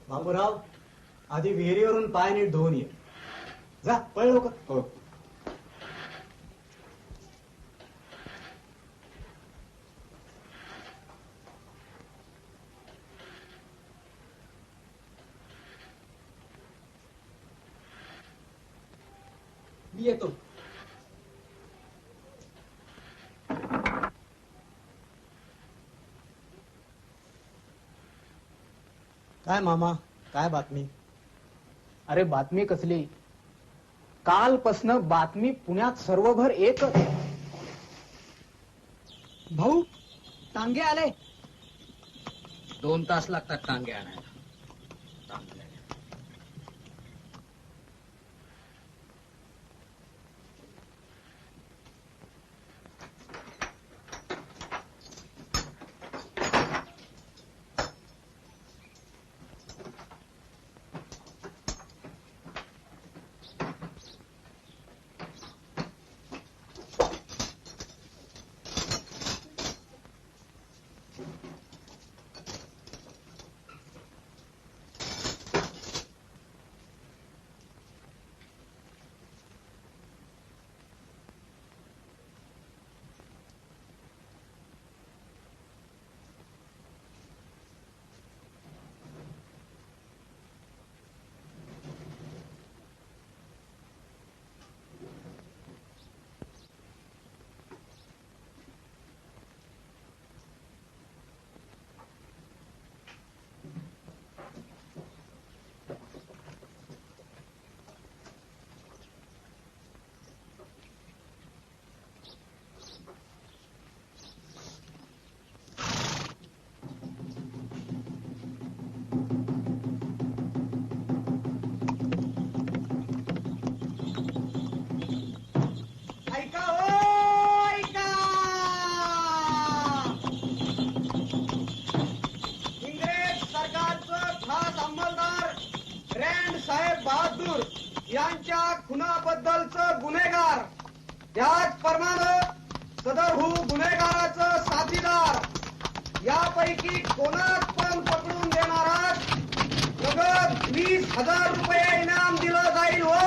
बाबूराव, आधी विहिरीवरून पाय नीट धुवून ये. जा, पळ लवकर. हो. मी येतो. काय मामा, काय बातमी? अरे बातमी कसली? कालपासनं बातमी पुण्यात सर्वभर एकच. भाऊ, टांगे आले. 2 तास लागतात टांगे आणायला. यांच्या खुनाबद्दलचं गुन्हेगार, त्याचप्रमाणे सदरहू गुन्हेगाराचं साथीदार यापैकी कोणाच पण पकडून देणारा नगद 20,000 रुपये इनाम दिलं जाईल. हो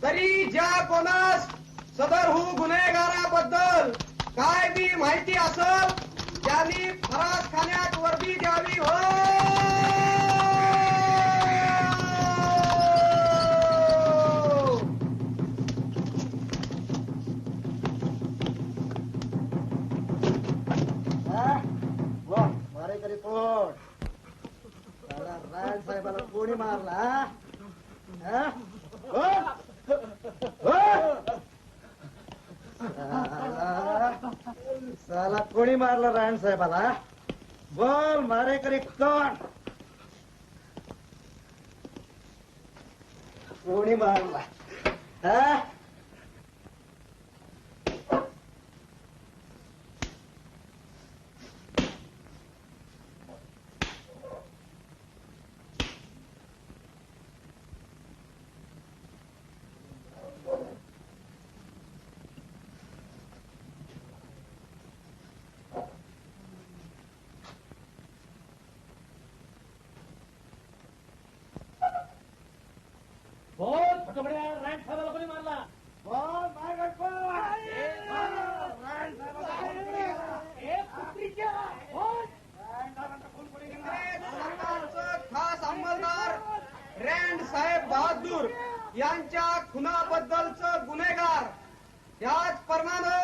तरी ज्या कोणास सदरहू गुन्हेगाराबद्दल काय बी माहिती असेल त्यांनी फरासखान्यात वर्दी द्यावी. हो मारेकरी पोट राज साहेबाला कोणी मारला? साला कोणी मारलं रायण साहेबाला? बोल मारेकरी कोण? कोणी मारला? खास अंमलदार रँड साहेब बहादूर यांच्या खुनाबद्दलचं गुन्हेगार, त्याचप्रमाणे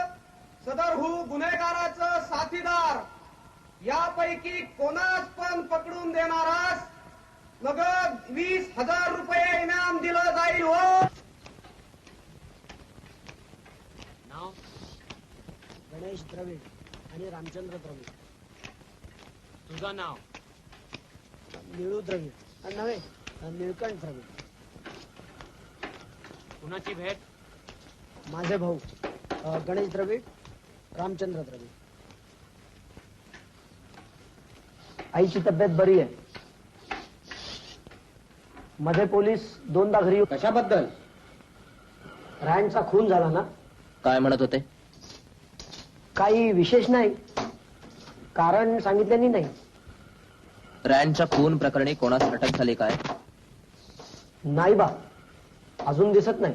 सदरहू गुन्हेगाराचं साथीदार यापैकी कोणाच पण पकडून देणारास नगद 20,000 रुपये इनाम दिलं जाईल. हो नाव गणेश द्रविड आणि रामचंद्र द्रविड. तुझं नाव? निळू द्रविड नव्हे, निळकंठ द्रविड. कुणाची भेट? माझे भाऊ गणेश द्रविड, रामचंद्र द्रविड. आईची तब्येत बरी आहे. मध्ये पोलीस 2दा घरी. कशाबद्दल? रायणचा खून झाला ना. काय म्हणत होते? काही विशेष नाही, कारण सांगितल्यानी नाही. रँडच्या खून प्रकरणी कोणास अटक झाली काय? नाही बा, अजून दिसत नाही.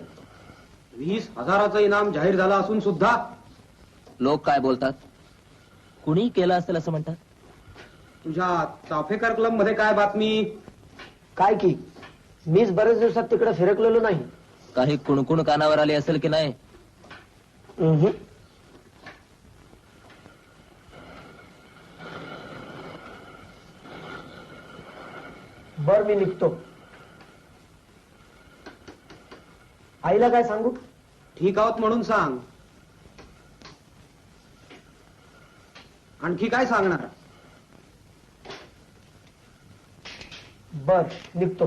20,000चं इनाम जाहीर झालं असून सुद्धा लोक काय बोलतात? कुणी केलं असेल असं म्हणतात. तुझ्या चाफेकर क्लब मध्ये काय बातमी? काय की मीच बरेच दिवसात तिकडे फिरकलेलो नाही. काही कुणकुण कानावर आली असेल की नाही? बर, मी निघतो. आईला काय सांगू? ठीक आहोत म्हणून सांग. आणखी काय सांगणार? बर, निघतो.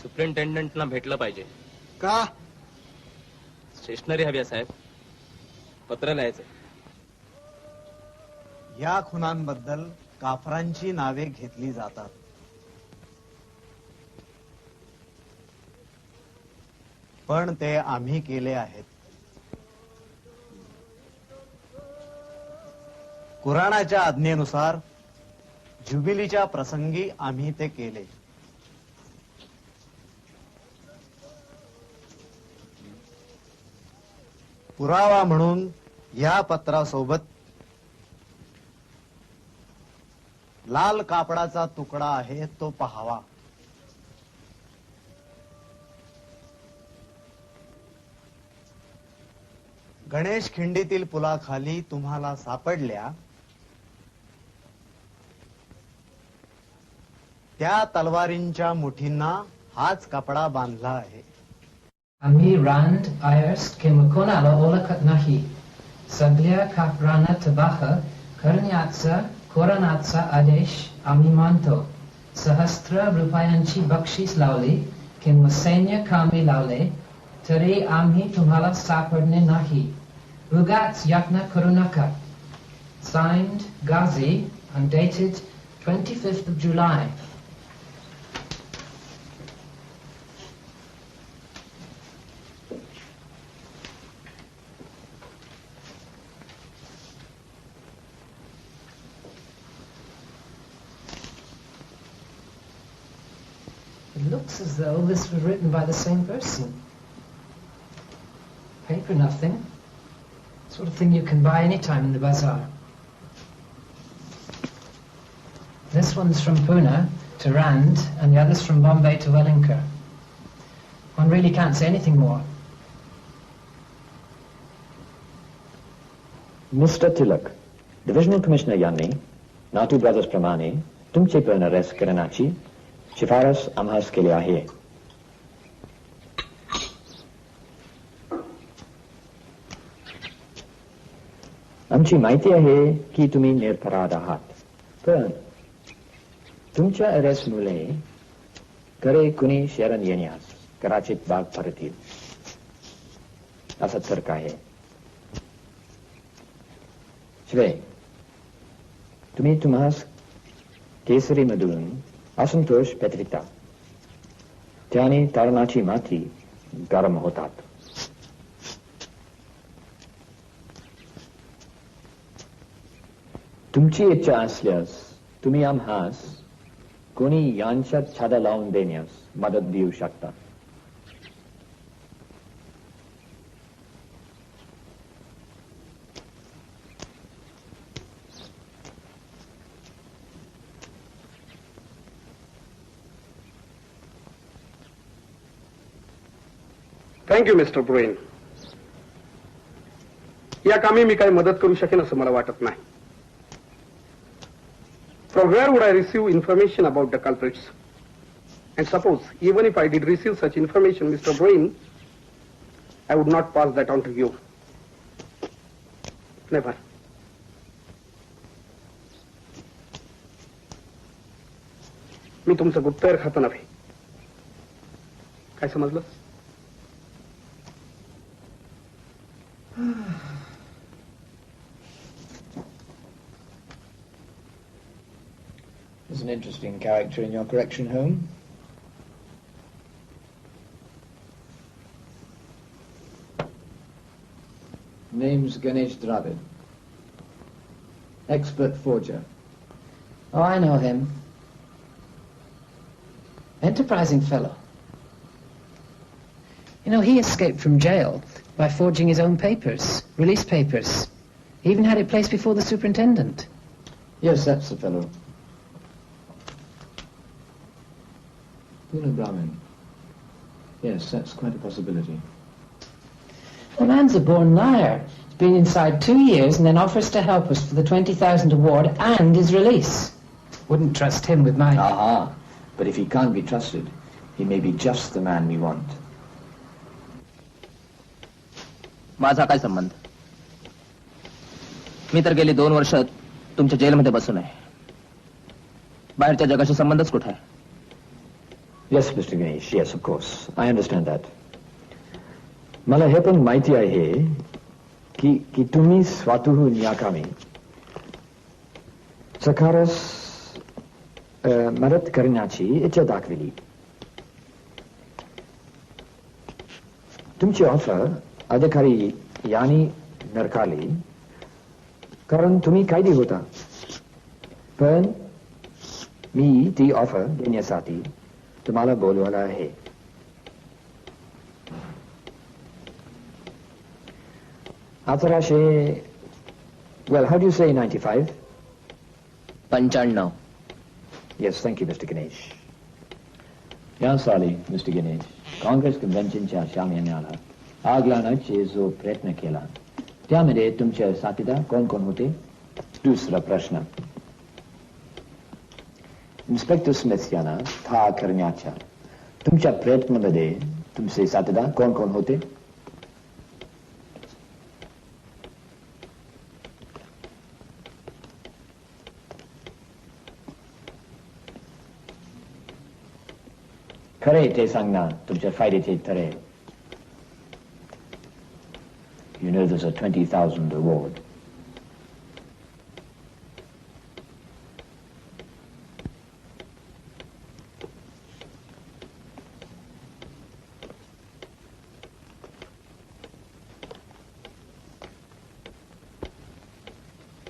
सुपरिंटेंडंटला भेटलं पाहिजे. का? स्टेशनरी हवी आहे साहेब. पत्र लिहायचंय. या खुनांबद्दल काफरांची नावे घेतली जातात. पण ते आम्ही केले आहेत. कुराणाच्या आज्ञेनुसार जुबिलीच्या प्रसंगी आम्ही ते केले. पुरावा म्हणून या पत्रासोबत लाल कापडाचा तुकडा आहे, तो पहावा. गणेश खिंडीतील पुलाखाली तुम्हाला सापडल्या त्या तलवारींच्या मुठींना हाच कपडा बांधला आहे. आम्ही रांद आयर्स किंवा कोणाला ओळखत नाही. सगळ्या काफरांना तबाह करण्याचा कोरानाचा आदेश आम्ही मानतो. सहस्त्र रुपयांची बक्षीस लावली किंवा सैन्य कामी लावले तरी आम्ही तुम्हाला सापडणे नाही. उगाच यत्न करू नका. Signed, Ghazi, and dated 25th of July. It looks as though this was written by the same person. Paper nothing. Sort of thing you can buy any time in the bazaar. This one's from Pune to Rand, and the other's from Bombay to Wellinker. One really can't say anything more. Mr. Tilak, Divisional Commissioner यांनी नाटू brothers प्रमाणे तुमचे पण arrest करण्याची शिफारस आम्हास केली आहे. आमची माहिती आहे की तुम्ही निरपराध आहात, पण तुमच्या अरेस्टमुळे घरे कुणी शरण येण्यास कदाचित भाग पडतील असा तर्क आहे. शिवाय तुम्ही तुम्हास केसरीमधून असंतोष व्यतिरिक्त त्याने तरुणाची माती गरम होतात. तुमची इच्छा असल्यास तुम्ही आम्हास कोणी यांच्यात छादा लावून देण्यास मदत देऊ शकता. थँक्यू मिस्टर ब्रोइन. या कामी मी काही मदत करू शकेन असं मला वाटत नाही. From where would I receive information about the culprits? And suppose, even if I did receive such information, Mr. Breen, I would not pass that on to you. Never. मी तुमचं गुप्तहेर खातं नव्हे. काय समजलं? There's an interesting character in your correction home. Name's Ganesh Dravid. Expert forger. Oh, I know him. Enterprising fellow. You know, he escaped from jail by forging his own papers, release papers. He even had it placed before the superintendent. Yes, that's the fellow. Pune Brahmin. Yes, that's quite a possibility. The man's a born liar. He's been inside 2 years and then offers to help us for the 20,000 award and his release. Wouldn't trust him with my... Aha. But if he can't be trusted, He may be just the man we want. माझा काय संबंध? मी तर गेली 2 वर्ष तुमच्या जेलमध्ये बसून आहे. बाहेरच्या जगाशी संबंधच कुठे आहे? Yes, Mr. Ganesh. Yes, of course. I understand that. मला हे पण माहिती आहे की तुम्ही स्वतःहून या कामी सखारास मदत करण्याची इच्छा दाखविली. तुमची ऑफर अधिकारी यांनी नकारली कारण तुम्ही कैदी होता. पण मी ती ऑफर देण्यासाठी तुम्हाला बोलवलं आहे. 1800, well, how do you say 95? 95. Yes, thank you, Mr. Ganesh. या साली मिस्टर गणेश काँग्रेस कन्व्हेन्शनच्या सामन्याला आग लावण्याचे जो प्रयत्न केला त्यामध्ये तुमचे साथीदार कोण कोण होते? दुसरा प्रश्न, इन्स्पेक्टर स्मिथ यांना ठार करण्याच्या तुमच्या प्रयत्नामध्ये तुमचे साथीदार कोण कोण होते? खरे ते सांगना तुमच्या फायद्याचे ठरेल. You know there's a 20,000 reward.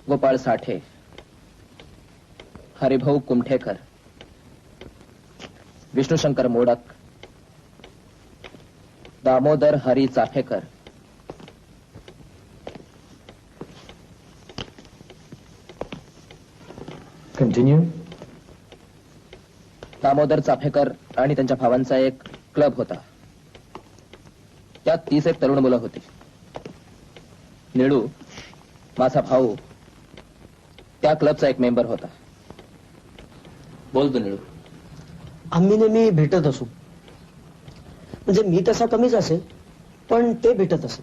Gopal Sathe, Haribhau Kumthekar, Vishnushankar Modak, Damodar Hari Chapekar, continue. Damodar Chapekar आणि त्यांच्या भावांचा एक क्लब होता. त्यात 31 तरुण मुलं होती. निळू माझा भाऊ त्या क्लबचा एक मेंबर होता. बोल तू निळू. आम्ही नेहमी भेटत असू. म्हणजे मी तसा कमीच असे पण ते भेटत असत.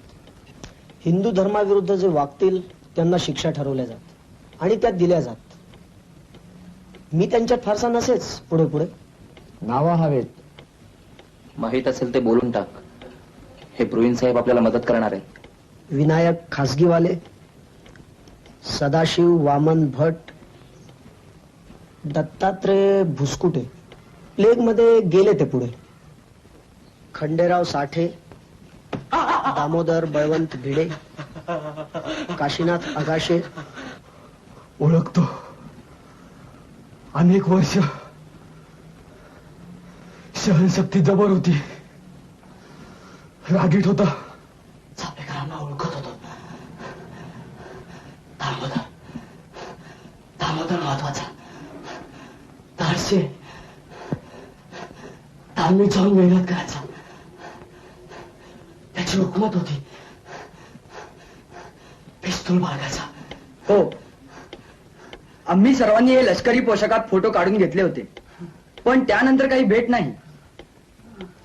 हिंदू धर्माविरुद्ध जे वागतील त्यांना शिक्षा ठरवल्या जात आणि त्यात दिल्या जात. मी त्यांच्यात फारसा नसेच. पुढे पुढे नावा हवेत. माहित असेल ते बोलून टाक. हे ब्रुईन साहेब आपल्याला मदत करणार आहेत. विनायक खासगीवाले, सदाशिव वामन भट, दत्तात्रय भुसकुटे प्लेग मध्ये गेले ते पुढे. खंडेराव साठे, दामोदर बळवंत भिडे, काशीनाथ आगाशे. ओळखतो. अनेक वर्ष सहनशक्ती जबर होती. रागीट होता. चापेकरांना ओळखत होतो. दामोदर दामोदर महत्वाचा. धाडसे तालमीत जाऊन मेहनत करायचा. त्याची हुकूमत होती. पिस्तूल बाळगायचा. हो, आम्ही सर्वांनी हे लष्करी पोशाखात फोटो काढून घेतले होते. पण त्यानंतर काही भेट नाही.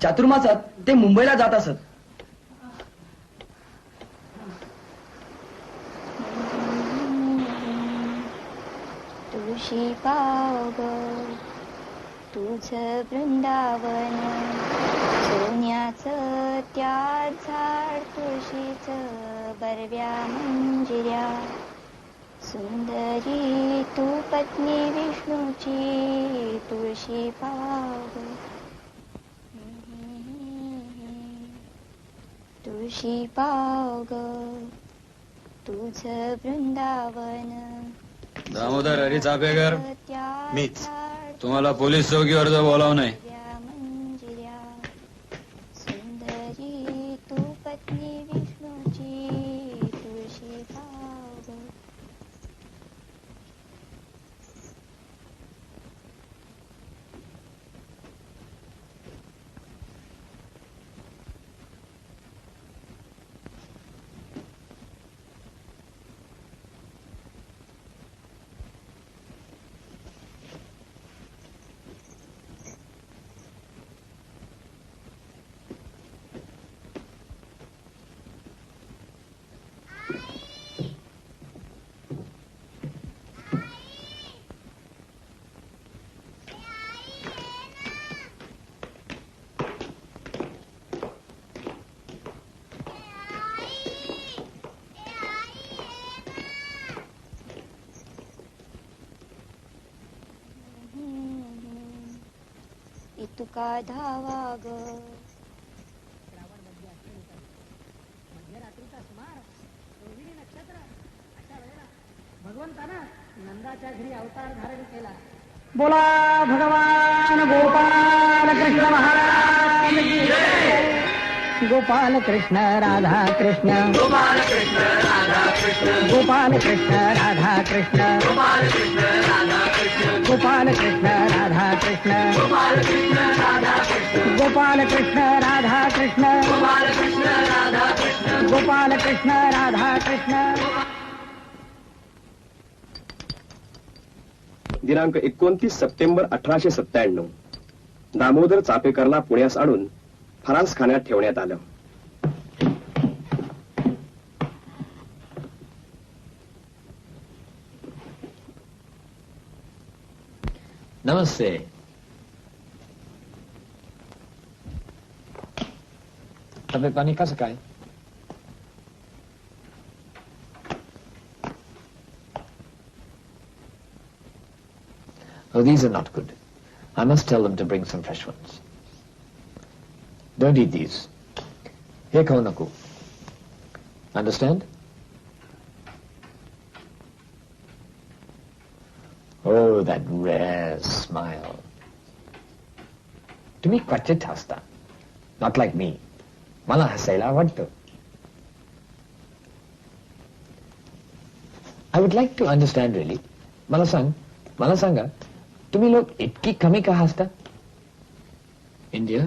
चातुर्मासात ते मुंबईला जात असत. तुळशी पाव तुझ वृंदावन, सोन्याचं त्या झाड तुळशीच बरव्या मंजिऱ्या. सुंदरी तू पत्नी विष्णूची तुळशी पाव. तुळशी पाव तुझ वृंदावन. दामोदर हरी चापेकर, मीच. तुम्हाला पोलीस चौकीवर बोलावं नाही. सुंदरी तू पत्नी विष्णूची तुळशी पाव. नका धावा ग. भगवंतानं नंदाच्या घरी अवतार धारण केला. बोला भगवान गोपाल कृष्ण महाराज की जय. गोपाल कृष्ण राधा कृष्ण गोपाल कृष्ण राधा कृष्ण गोपाल कृष्ण राधा कृष्ण गोपाल कृष्ण राधा कृष्ण गोपाल कृष्ण राधा कृष्ण गोपाल कृष्ण राधा कृष्ण गोपाल कृष्ण राधा कृष्ण गोपाल कृष्ण राधा कृष्ण गोपाल कृष्ण राधा कृष्ण. दिनांक 29 सप्टेंबर 1897 दामोदर चापेकरला पुण्यास आणून फरासखान्यात ठेवण्यात आलं. नमस्ते. तब्येत पाणी कसं काय? Oh, these are not good. I must tell them to bring some fresh ones. Don't eat these. Here, Kaunaku. Understand? Oh, that rare smile. To me, क्वचित हसता. Not like me. मला हसायला आवडतं. I would like to understand really. मला सांगा, तुम्ही लोक इतकी कमी का हसता? इंडिया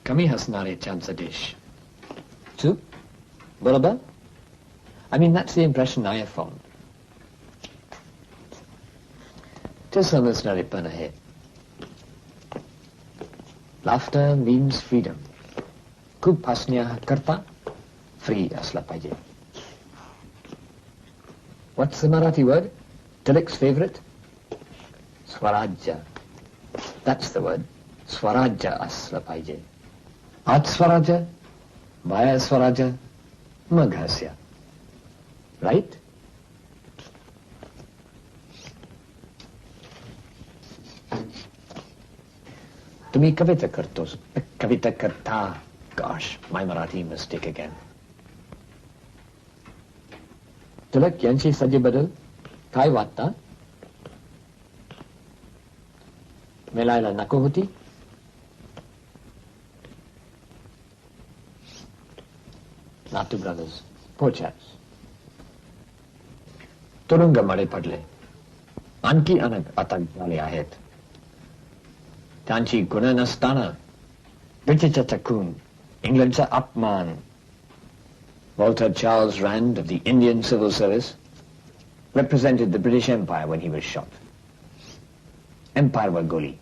कमी हसणाऱ्यांचा देश. चूक? बरोबर? I mean, that's the impression I have found. ते समजणारे पण आहे. Laughter means freedom. खूप हसण्याकरता फ्री असला पाहिजे. What's the Marathi word? Tilak's favorite? Swarajya. That's the word. Swarajya असलं पाहिजे. आत स्वराज्य, बाहेर स्वराज्य, मग हास्य. Right? तुम्ही कविता करतोस. कविता करता. Gosh, my Marathi mistake again. Tilak यांची सजेबद्दल काय वाटतं? मिळायला नको होती? नातू ब्रदर्स, poor chaps. तुरुंगामध्ये पडले. आणखी अनेक अटक झाले आहेत. त्यांची गुन्हा नसताना ब्रिटिशांचा खून, इंग्लंडचा अपमान. Walter Charles Rand of the Indian Civil Service represented the British Empire when he was shot. Empire वर गोली.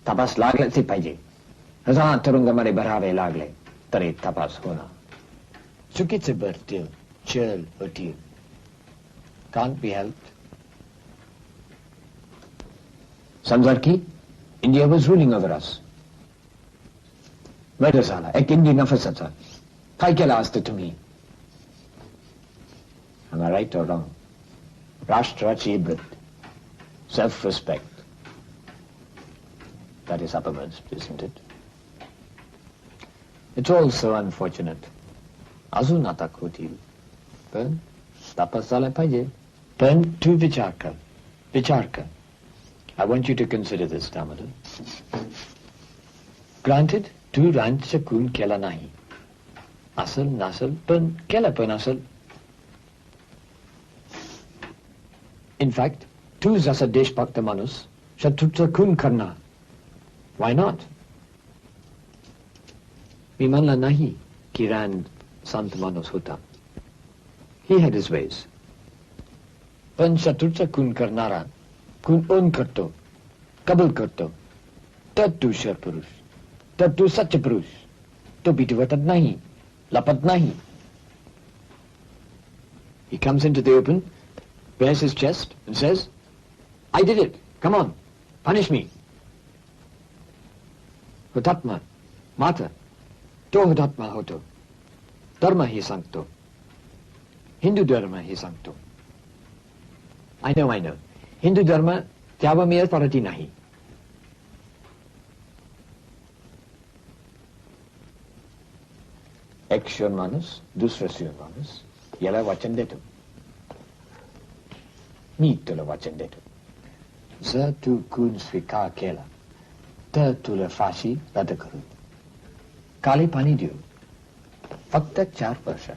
तपास लागलेच पाहिजे. हजार तुरुंगामध्ये भरावे लागले तरी तपास होणार. चुकीचे भरतील, जेल होतील. Can't be helped. समजा की India was ruling over us. Murder झाला एक इंडियन ऑफिसरचा. काय केलं असतं तुम्ही? Am I right or wrong? राष्ट्राची इज्जत, self-respect. That is uppermost, isn't it? It's all so unfortunate. अजून अटक होतील. पण तपास झाला पाहिजे. पण तू विचार कर. I want you to consider this, Damodar. Granted, तू रांचा खून केला नाही. असल नसल पण केलं पण असल. In fact, तू जसा देशभक्त माणूस शत्रूचा खून करणार. Why not? मी म्हणला नाही की रँड संत माणूस होता. He had his ways. पण शत्रूचा खून करणारा खून ओन करतो, कबूल करतो, तर तू शर पुरुष, तर तू सच्चा पुरुष. तो भीती वाटत नाही, लपत नाही. He comes into the open, bares his chest and says, I did it. Come on, punish me. हुतात्मा, माता, तो हुतात्मा होतो. धर्म ही सांगतो. हिंदू धर्म ही सांगतो. I know. हिंदू धर्म त्यावर मेर पडती नाही. एक शिव माणूस दुसरा शिव माणूस याला वचन देतो. मी तुला वचन देतो, जर तू खून स्वीकार केला तर तुला फाशी रद्द करू, काले पाणी देऊ, फक्त 4 वर्ष.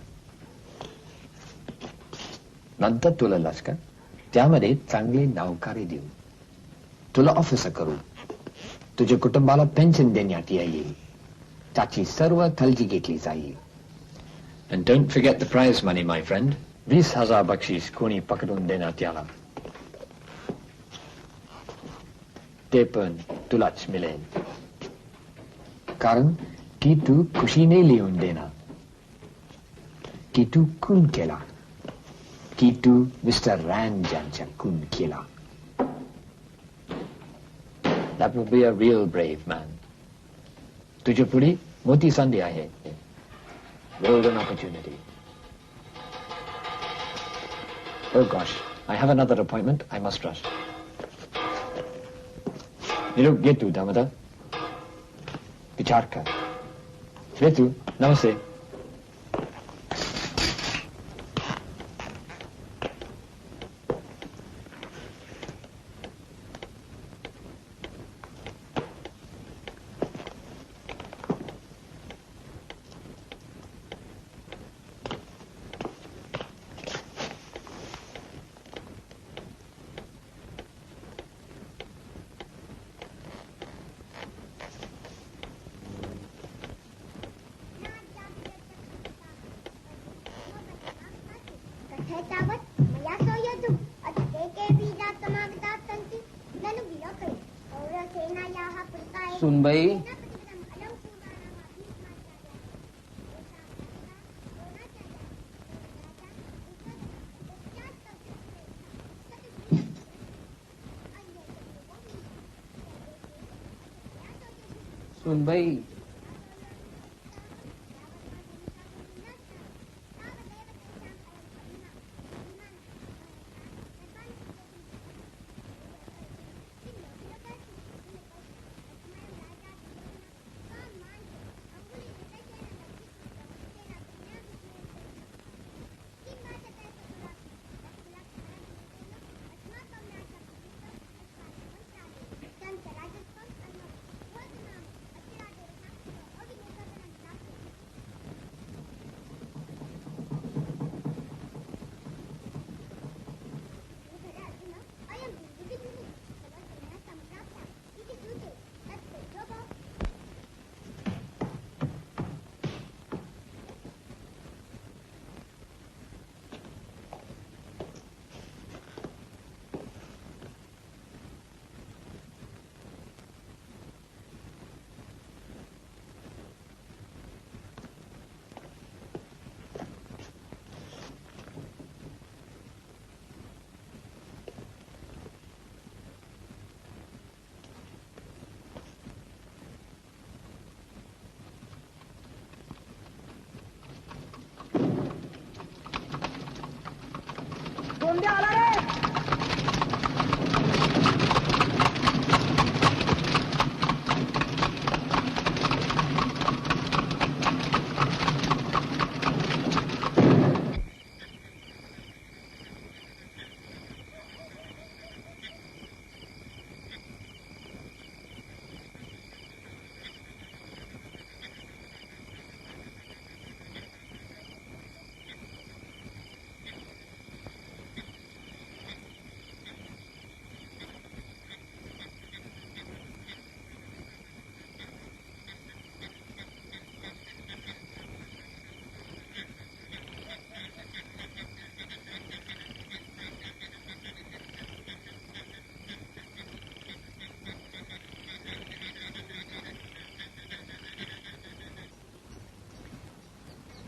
नंतर तुला लष्कर, त्यामध्ये चांगली नौकरी देऊ, तुला ऑफिसर करू, तुझ्या कुटुंबाला पेन्शन देण्यात येईल, त्याची सर्व काळजी घेतली जाईल. And don't forget the prize money, my friend. 20,000 बक्षीस कोणी पकडून देण्यात याला, ते पण तुलाच मिळेल, कारण की तू खुशीने लिहून देणार की तू खून केला, की तू मिस्टर रँड यांचा खून केला. That will be a real brave man. तुझ्या पुढे मोठी संधी आहे. Golden opportunity. Oh gosh, I have another appointment. I must rush. निरोप घे तू दामोदर, विचार कर. घे तू. नमस्ते. सुनबाई, सुनबाई,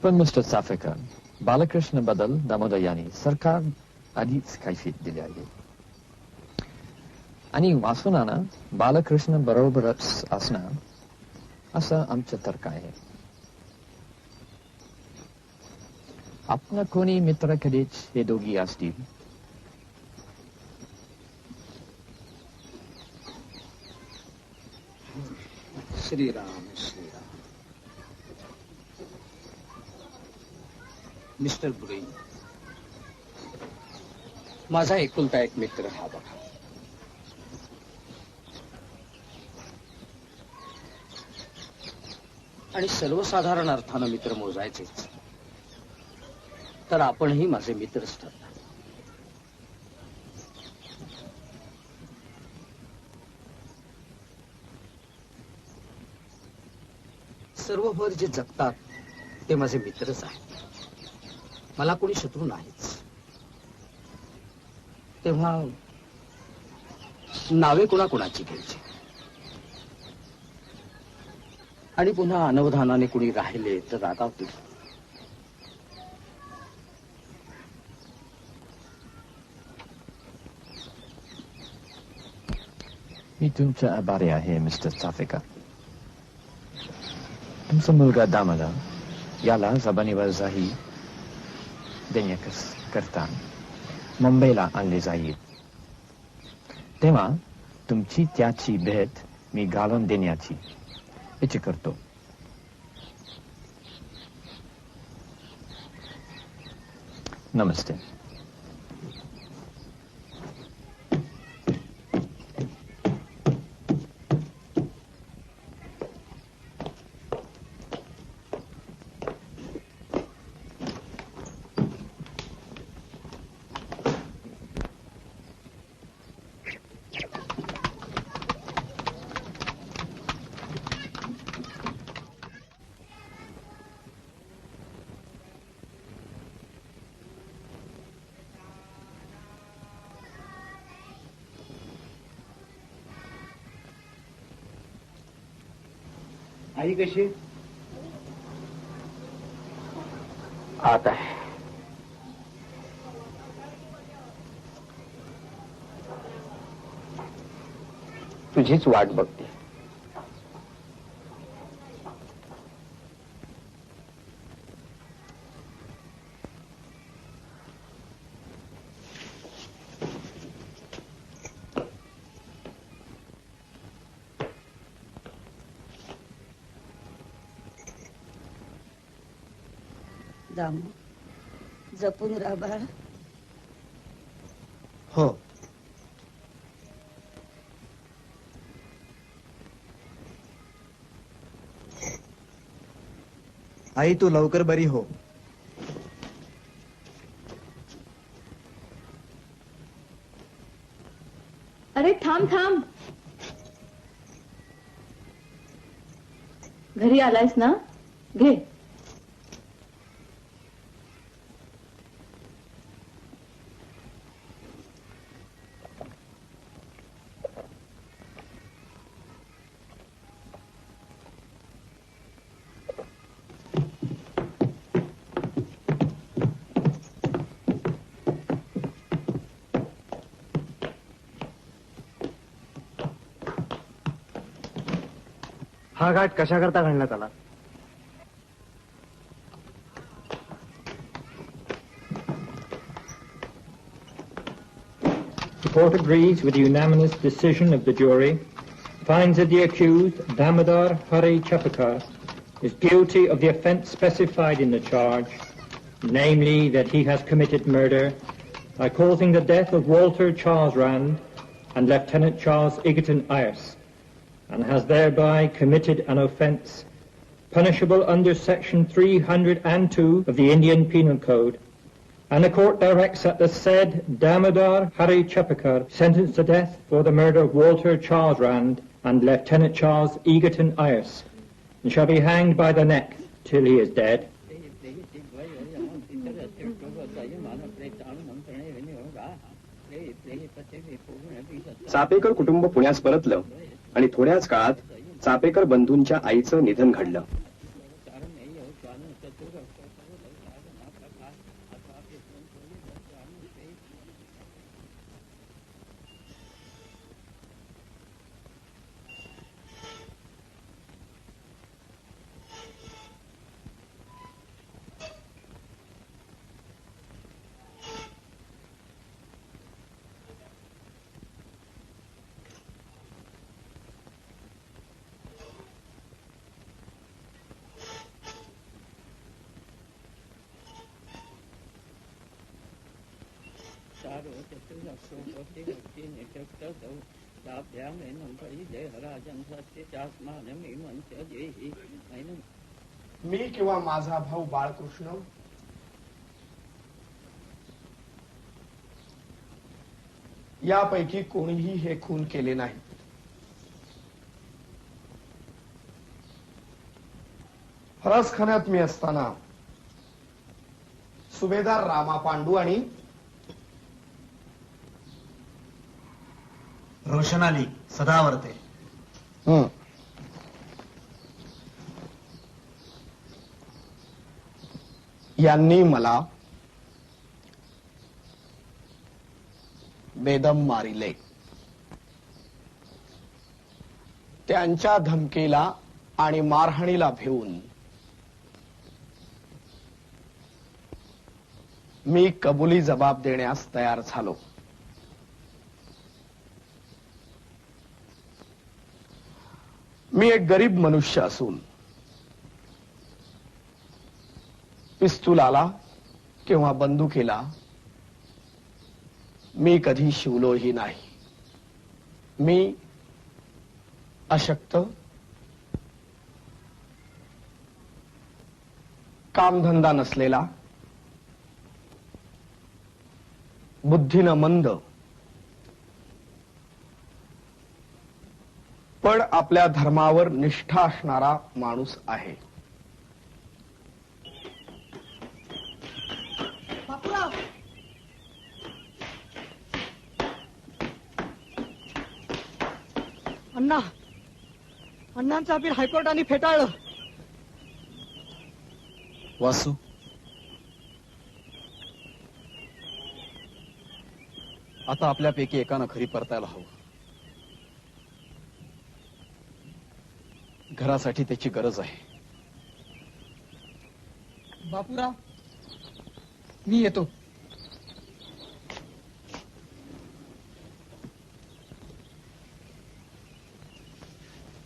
पण मिस्टर चाफेकर, बालकृष्ण बद्दल दामोदर यांनी सरकार आधीच कैफीत दिली आहे आणि वासुनाना बालकृष्ण बरोबरच असणार असं आमचं तर्क आहे. आपण कोणी मित्र कधीच हे दोघी असतील. श्रीराम श्रीराम. मिस्टर ब्रेन, माझा एकुलता एक मित्र हा बघा. आणि सर्वसाधारण अर्थानं मित्र मोजायचेच तर आपणही माझे मित्रच ठरला. सर्वभर जे जगतात ते माझे मित्रच आहेत. मला कोणी शत्रू नाहीच. तेव्हा नावे कोणाकोणाची घ्यायची आणि पुन्हा अनवधानाने कुणी राहिले तर रागावतील. मी तुमचा आभारी आहे मिस्टर चाफेकर. तुमचा मुलगा दामोदर याला जबानीवर जाहीर देण्याकरता मुंबईला आणले जाईल. तेव्हा तुमची त्याची भेट मी घालून देण्याची इच्छा करतो. नमस्ते. आई कशी आता है. तुझीच वाट बघते. दामू जपून राहा बाळा. हो. आई तू लवकर बरी हो. अरे थांब थांब. घरी आलायस ना, घे. हा घाट कशाकरता घडण्यात आला? The court agrees with the unanimous decision of the jury, finds that the accused, Damodar Hari Chapakar, is guilty of the offence specified in the charge, namely that he has committed murder by causing the death of Walter Charles Rand and Lieutenant Charles Egerton Ayres, and has thereby committed an offence punishable under Section 302 of the Indian Penal Code, and the court directs that the said Damodar Hari Chapakar sentenced to death for the murder of Walter Charles Rand and Lieutenant Charles Egerton Ayres, and shall be hanged by the neck till he is dead. Chapekar कुटुंब पुण्यास परतलं आणि थोड्याच काळात चापेकर बंधूंच्या आईचं निधन घडलं. मी किंवा माझा भाऊ बाळकृष्ण यापैकी कोणीही हे खून केले नाही. फरसखान्यात मी असताना सुभेदार रामा पांडू आणि रोशनाली सदावर्ते यांनी मला बेदम मारिले. त्यांच्या धमकीला आणि मारहाणीला भिवून मी कबुली जबाब देण्यास तयार झालो. मी एक गरीब मनुष्य असून पिस्तुलाला किंवा बंदुकीला मी कधी शिवलोही नाही. मी अशक्त, कामधंदा नसलेला, बुद्धीनं मंद, पण आपल्या धर्मावर निष्ठा असणारा माणूस आहे. बापूराव, अण्णा, अण्णांचं अपील हायकोर्टाने फेटाळलं. वासू, आता आपल्यापैकी एकानं घरी परतायला हवं. घरासाठी त्याची गरज आहे. बापूराव, मी येतो.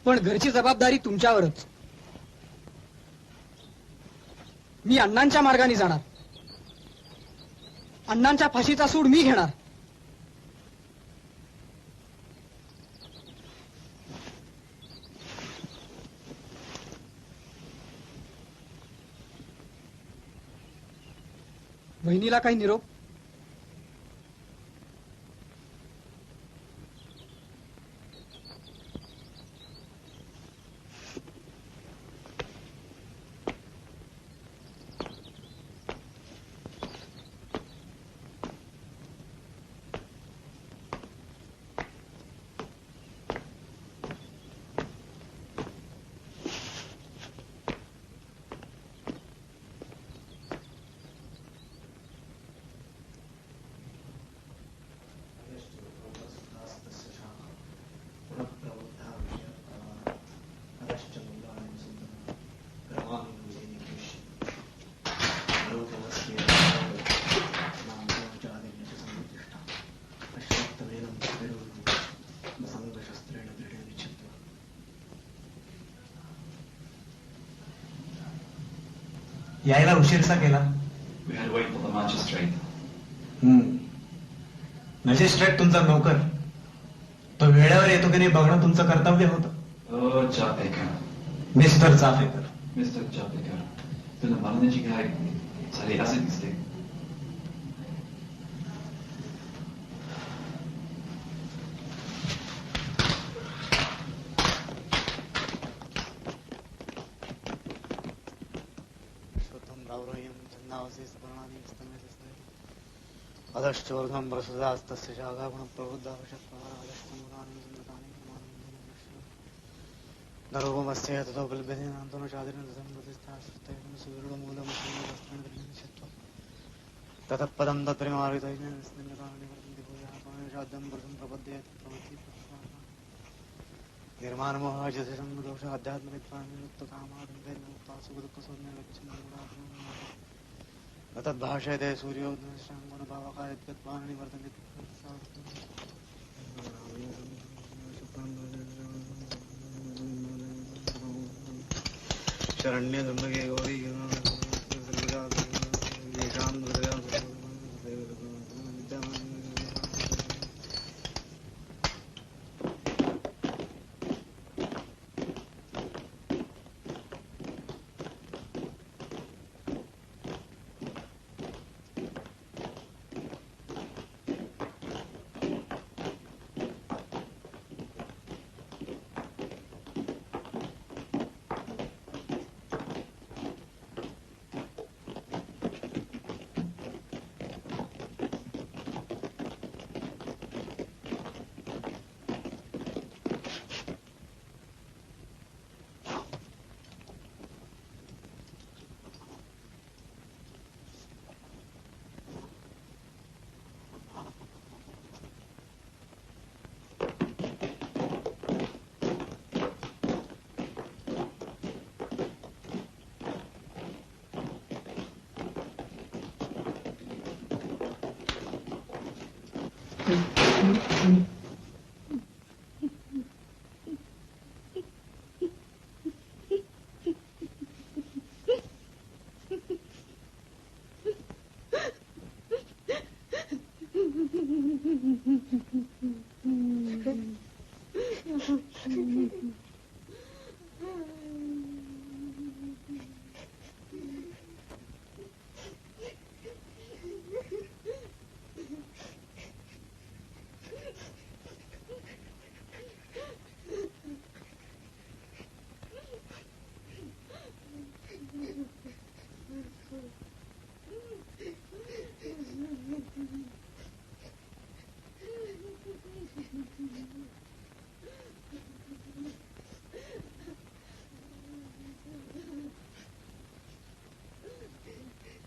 पण घरची जबाबदारी तुमच्यावरच. मी अण्णांच्या मार्गाने जाणार. अण्णांच्या फाशीचा सूड मी घेणार. बहिणीला काही निरोप? यायला उशीरसा केला. मॅजिस्ट्रेट तुमचा नोकर, तो वेळेवर येतो की नाही बघणं तुमचं कर्तव्य होतं. चापेकर, मिस्टर चाफेकर. मिस्टर चापेकर, तुला मारण्याची घाई झाली असे दिसते. अदश्चोर्धम प्रसुदास्तस्य शाखागुण प्रबुद्धा नरोगमस्य ततो बलभेदेनान्तनो चादिनं संप्रतिष्ठास्तैनं सुदृढमूलमसंगतस्त्रणदृढनिश्चित्वा ततःपदं तत्प्रेमार्गितैनं स्निग्धकारणि वर्तन्ति भूयाः पाणिशाद्यं पुरुषं प्रपद्येत प्रवृत्ति निर्माणमोहाजितं दोष आध्यात्मविद्वान्मुक्तकामादन्तेर्मुक्ता सुखदुःखसौम्यलक्ष्मीगुणाः तद्भाषयते सूर्योदयश्राङ्गुणभावकायद्गत्वानि वर्तन्ते शरण्ये दुर्लभे गौरी येषां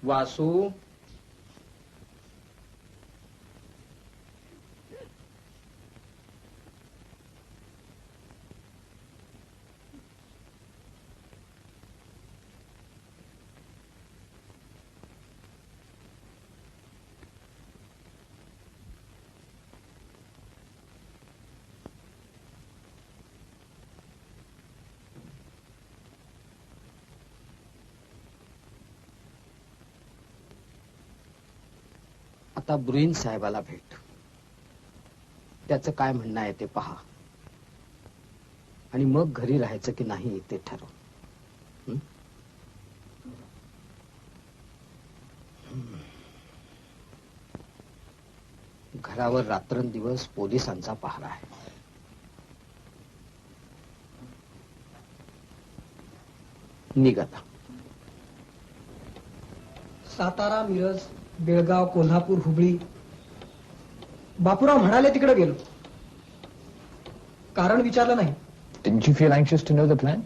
वासू, आता ब्रुईन साहेबाला भेट. त्याचं काय म्हणणं आहे ते पहा आणि मग घरी राहायचं की नाही ते ठरव. घरावर रात्रंदिवस पोलिसांचा पहारा आहे. निघ आता. सातारा, मिरज, बेळगाव, कोल्हापूर, हुबळी. बापूराव म्हणाले तिकडे गेलो. कारण विचारलं नाही. Didn't you feel anxious to know the plan?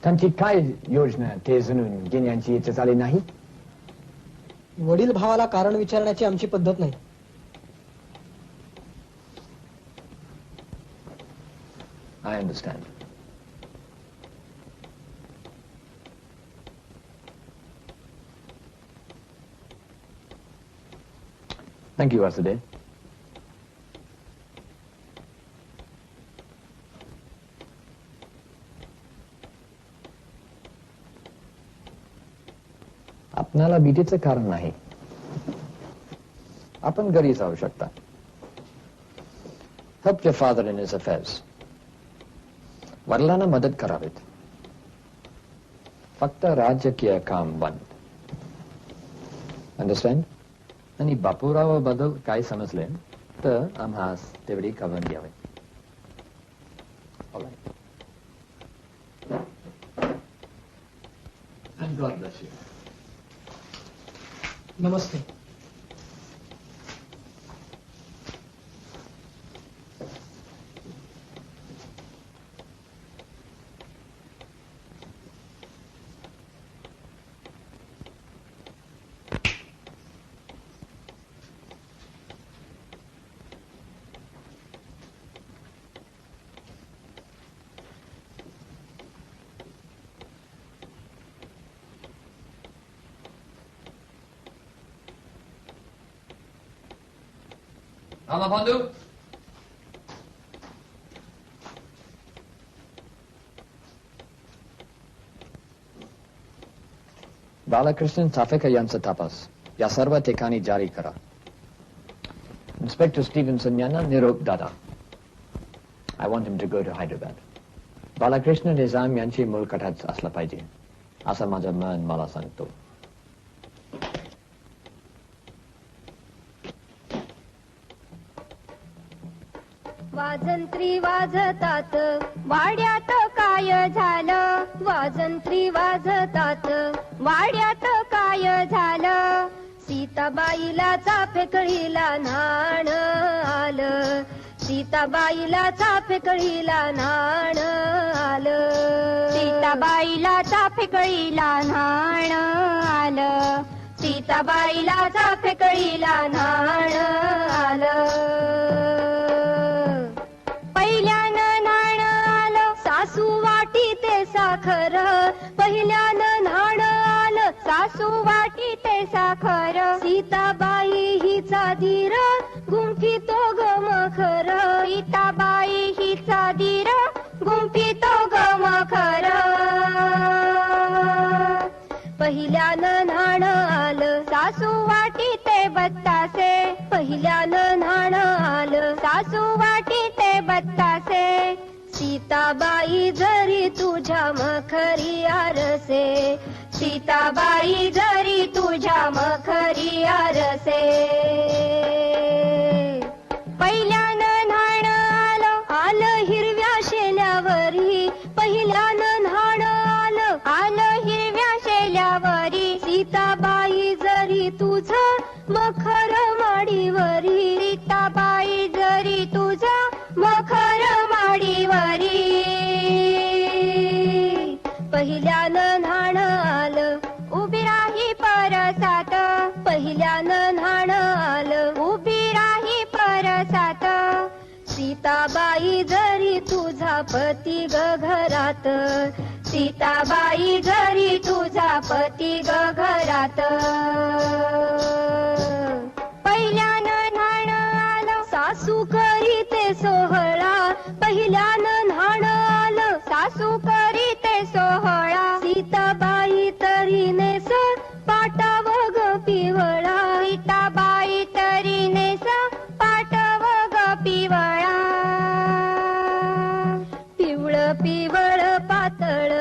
त्यांची काय योजना ते जाणून घेण्याची इच्छा झाली नाही? वडील भावाला कारण विचारण्याची आमची पद्धत नाही. I understand. Thank you, Vasudev. आपणाला भीतीचं कारण नाही. आपण घरी जाऊ शकता. Help your father in his affairs. वडिलांना मदत करावीत. फक्त राजकीय काम बंद. Understand? आणि बापूरावाबद्दल काय समजले तर आम्हास तेवढी कळवून द्यावे. And God bless you. नमस्ते. रामबंधू, बालकृष्ण चाफेकर यांचा तपास या सर्व ठिकाणी जारी करा. इन्स्पेक्टर स्टीव्हन्सन यांना निरोप दादा. I want him to go to Hyderabad. Balakrishna Nizam यांची मुलकटात असला पाहिजे असं माझं मन मला सांगतो. वाजंत्री वाजतात वाड्यात काय झालं. वाजंत्री वाजतात वाड्यात काय झालं. सीताबाईला चाफेकळीला नाण आलं. सीताबाईला चाफेकळीला नाण आलं. सीताबाईला चाफेकळीला नाण आलं. सीताबाईला चाफेकळीला नाण आलं. पहिल्यानं नाण आलं सासू वाटी ते साखर. पहिल्यानं नाण आलं सासू वाटी ते साखर सीताबाई हिचा धीर गुंफितो ग मखर सीताबाई हिचा धीर गुंफितो ग मखर पहिल्यानं न्हाण आलं सासू वाटी ते बत्तासे पहिल्यानं न्हाण आलं सासू वाटी ते बत्तासे सीताबाई जरी तुझ्या मखरी आरसे सीताबाई जरी तुझ्या मखरी आरसे पहिल्यानं न्हाण आलं आलं हिरव्या शेल्यावरी पहिल्यानं न्हाण आलं आलं हिरव्या शेल्यावरी सीताबाई जरी तुझं मखर माडीवरी सीताबाई जरी तुझं मखर माडीवरी पहिल्यानं न्हाण आलं उभी राही परसात पहिल्यानं न्हाण आलं उभी राही परसात सीताबाई जरी तुझा पती ग घरात सीताबाई जरी तुझा पती ग घरात पहिल्यानं न्हाण आलं सासू करी ते सोहळा पहिल्यानं न्हाण आलं सासू करी ते सोहळा सीताबाई तरी नेस पाटाव ग पिवळा सीताबाई तरी नेस पाटाव ग पिवळा पिवळ पिवळ पातळ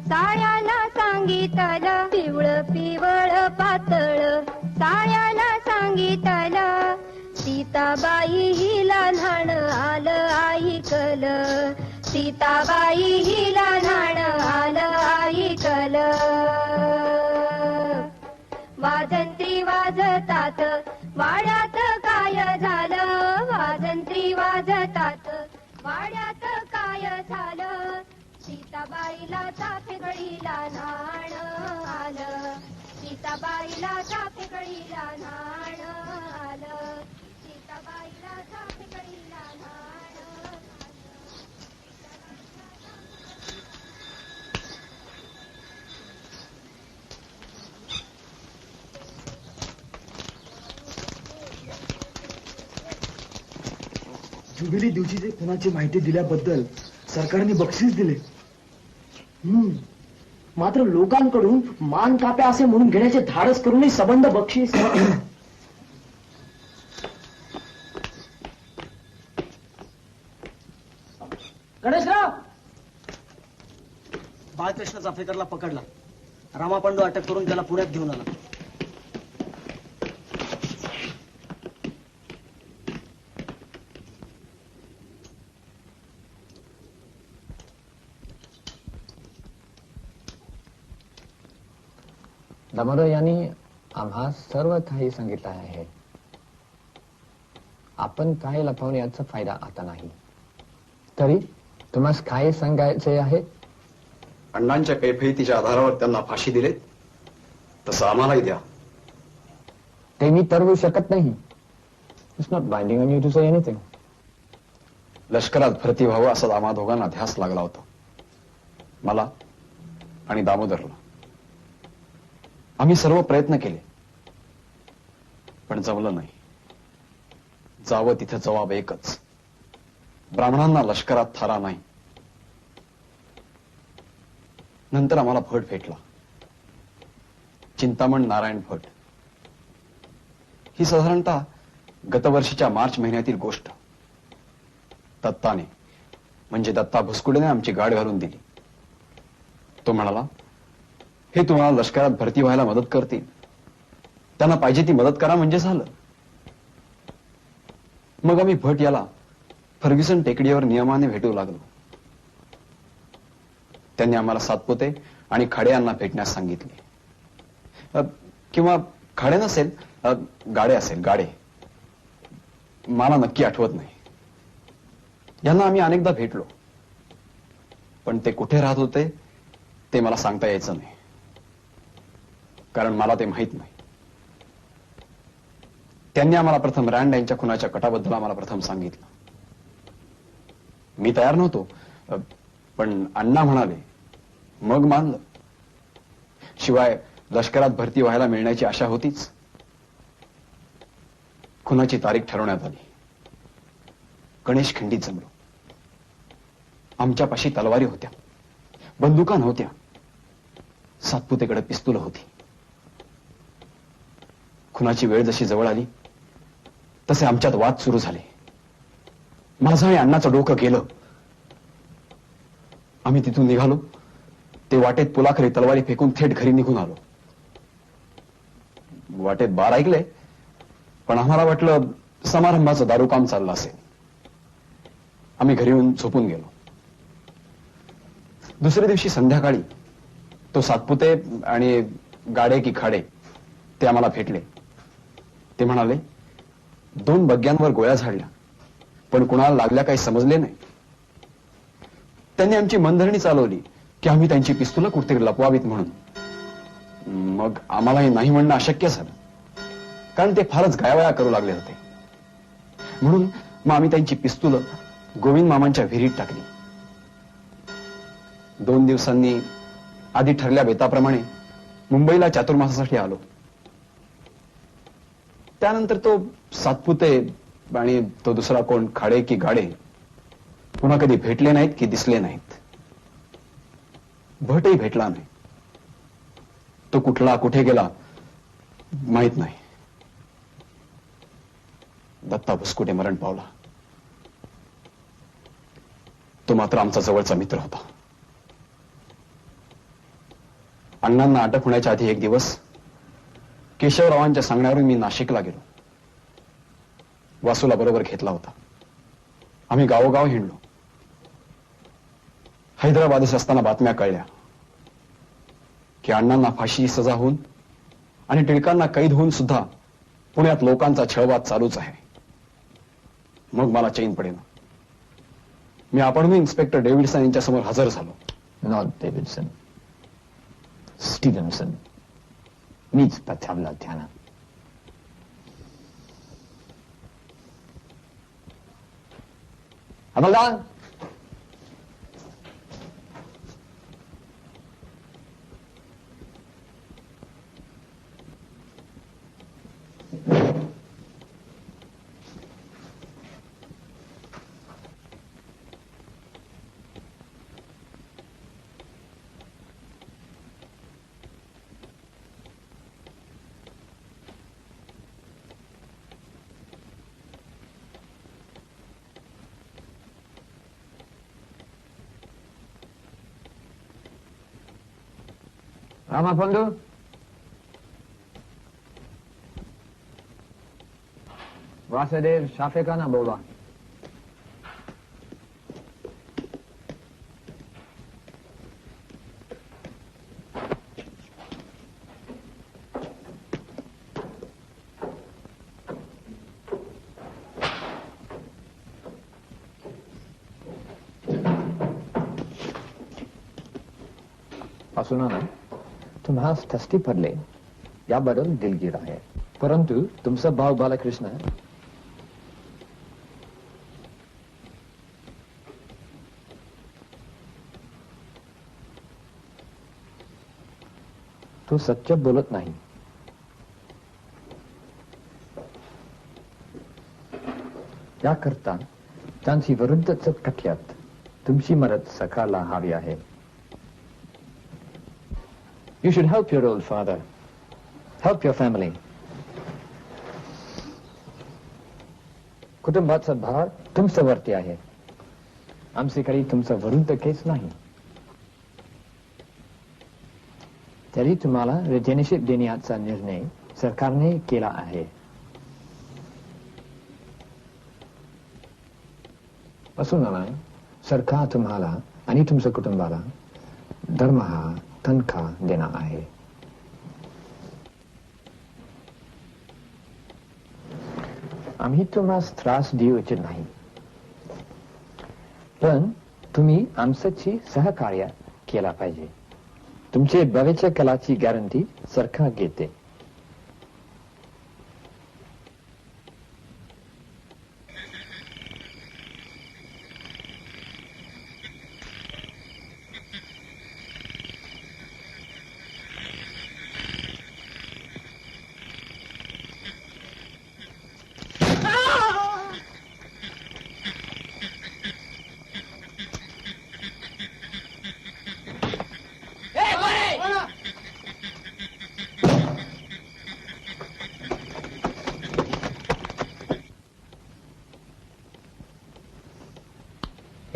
साळ्याला सांगितलं पिवळ पिवळ पातळ साळ्याला सांगितलं सीताबाई हिला न्हाण आलं ऐकलं सीताबाई हिला न्हाण आलं ऐकलं वाजंत्री वाजतात वाड्यात काय झालं वाजंत्री वाजतात वाड्यात काय झालं सीताबाईला चाफेगडीला न्हाण आलं सीताबाईला चाफेगडीला न्हाण आलं सीताबाईला चाफेगडीला न्हाण जुबिली दिवशीचे खुनाची माहिती दिल्याबद्दल सरकारने बक्षीस दिले. मात्र लोकांकडून मान काप्या असे म्हणून घेण्याचे धाडस करूनही सबंध बक्षीस. गणेशराव बाळकृष्ण चाफेकरला पकडला. रामापांडू अटक करून त्याला पुण्यात घेऊन आला. दामोदर यांनी आम्हा सर्व काही सांगितलं आहे. आपण काय लपवण्याचा फायदा आता नाही. तरी तुम्हाला काय सांगायचे आहे? अण्णांच्या कैफियतीच्या आधारावर त्यांना फाशी दिले तसं आम्हालाही द्या. ते मी ठरवू शकत नाही. It's not binding on you to say anything. लष्करात भरती व्हावं असा आम्हा दोघांना ध्यास लागला होता, मला आणि दामोदरला. आम्ही सर्व प्रयत्न केले पण जमलं नाही. जावं तिथे जवाब एकच, ब्राह्मणांना लष्करात थारा नाही. नंतर आम्हाला भट भेटला, चिंतामण नारायण भट. ही साधारणतः गतवर्षीच्या मार्च महिन्यातील गोष्ट. दत्ताने म्हणजे दत्ता भुसकुडेने आमची गाठ घालून दिली. तो म्हणाला, हे तुम्हाला लष्करात भरती व्हायला मदत करतील, त्यांना पाहिजे ती मदत करा म्हणजे झालं. मग आम्ही भट याला फर्ग्युसन टेकडीवर नियमाने भेटू लागलो. त्यांनी आम्हाला सातपुते आणि खाडे यांना भेटण्यास सांगितले. किंवा खाडे नसेल, गाडे असेल, गाडे. मला नक्की आठवत नाही. यांना आम्ही अनेकदा भेटलो पण ते कुठे राहत होते ते मला सांगता यायचं नाही, कारण मला ते माहित नाही. त्यांनी आम्हाला प्रथम रँड यांच्या खुनाच्या कटाबद्दल आम्हाला प्रथम सांगितलं. मी तयार नव्हतो पण अण्णा म्हणाले, मग मानलं. शिवाय लष्करात भरती व्हायला मिळण्याची आशा होतीच. खुनाची तारीख ठरवण्यात आली. गणेश खिंडीत जमलो. आमच्यापाशी तलवारी होत्या, बंदुका नव्हत्या. सातपुतेकडे पिस्तूल होती. खुनाची वेळ जशी जवळ आली तसे आमच्यात वाद सुरू झाले. माझं आणि अण्णाचं डोकं गेलं. आम्ही तिथून निघालो ते वाटेत पुलाखाली तलवारी फेकून थेट घरी निघून आलो. वाटेत बार ऐकले, पण आम्हाला वाटलं समारंभाचं दारूकाम चाललं असेल. आम्ही घरी येऊन झोपून गेलो. दुसऱ्या दिवशी संध्याकाळी तो सातपुते आणि गाडे की खाडे ते आम्हाला भेटले. ते म्हणाले, 2 बग्ग्यांवर गोळ्या झाडल्या, पण कुणाला लागल्या काही समजले नाही. त्यांनी आमची मनधरणी चालवली की आम्ही त्यांची पिस्तूल कुठेतरी लपवावीत म्हणून. मग आम्हालाही नाही म्हणणं अशक्य झालं, कारण ते फारच गायावया करू लागले होते. म्हणून मग आम्ही त्यांची पिस्तूल गोविंद मामांच्या विहिरीत टाकली. 2 दिवसांनी आधी ठरल्या बेताप्रमाणे मुंबईला चातुर्मासासाठी आलो. त्यानंतर तो सातपुते आणि तो दुसरा कोण खाडे की गाडे पुन्हा कधी भेटले नाहीत की दिसले नाहीत. भटही भेटला नाही. तो कुठला कुठे गेला माहित नाही. दत्ता भुसकुटे मरण पावला. तो मात्र आमचा जवळचा मित्र होता. अण्णांना अटक होण्याच्या आधी 1 दिवस केशवरावांच्या सांगण्यावरून मी नाशिकला गेलो. वासूला बरोबर घेतला होता. आम्ही गावोगाव हिंडलो. हैदराबादेत असताना बातम्या कळल्या की अण्णांना फाशीची सजा होऊन आणि टिळकांना कैद होऊन सुद्धा पुण्यात लोकांचा छळवाद चालूच आहे. मग मला चैन पडेना. मी आपणही इन्स्पेक्टर डेव्हिडसन यांच्या समोर हजर झालो. Not Davidson, Stevenson. मीच पछावला त्यानं. हवालदार, रामापंडू, वासुदेव शाफेकाना बोला. सुना ना, तुम्हास ठसती पडले याबद्दल दिलगीर आहे. परंतु तुमचा भाऊ बालकृष्ण तो सच्च बोलत नाही. याकरता त्यांची विरुद्धच खटल्यात तुमची मदत सकाळला हवी आहे. You should help your old father. Help your family. कुटुंबाचा भार तुमच्यावरती आहे. आमचे काही तुमचा विरुद्ध केस नाही. तरी तुम्हाला रिटेनशिप देण्याचा निर्णय सरकारने केला आहे. असून सरकार तुम्हाला आणि तुमच्या कुटुंबाला दरमहा तनखा देणार आहे. आम्ही तुम्हाला त्रास देऊ इच्छित नाही, पण तुम्ही आमच्याशी सहकार्य केला पाहिजे. तुमचे भविष्य कलाची गॅरंटी सरकार घेते.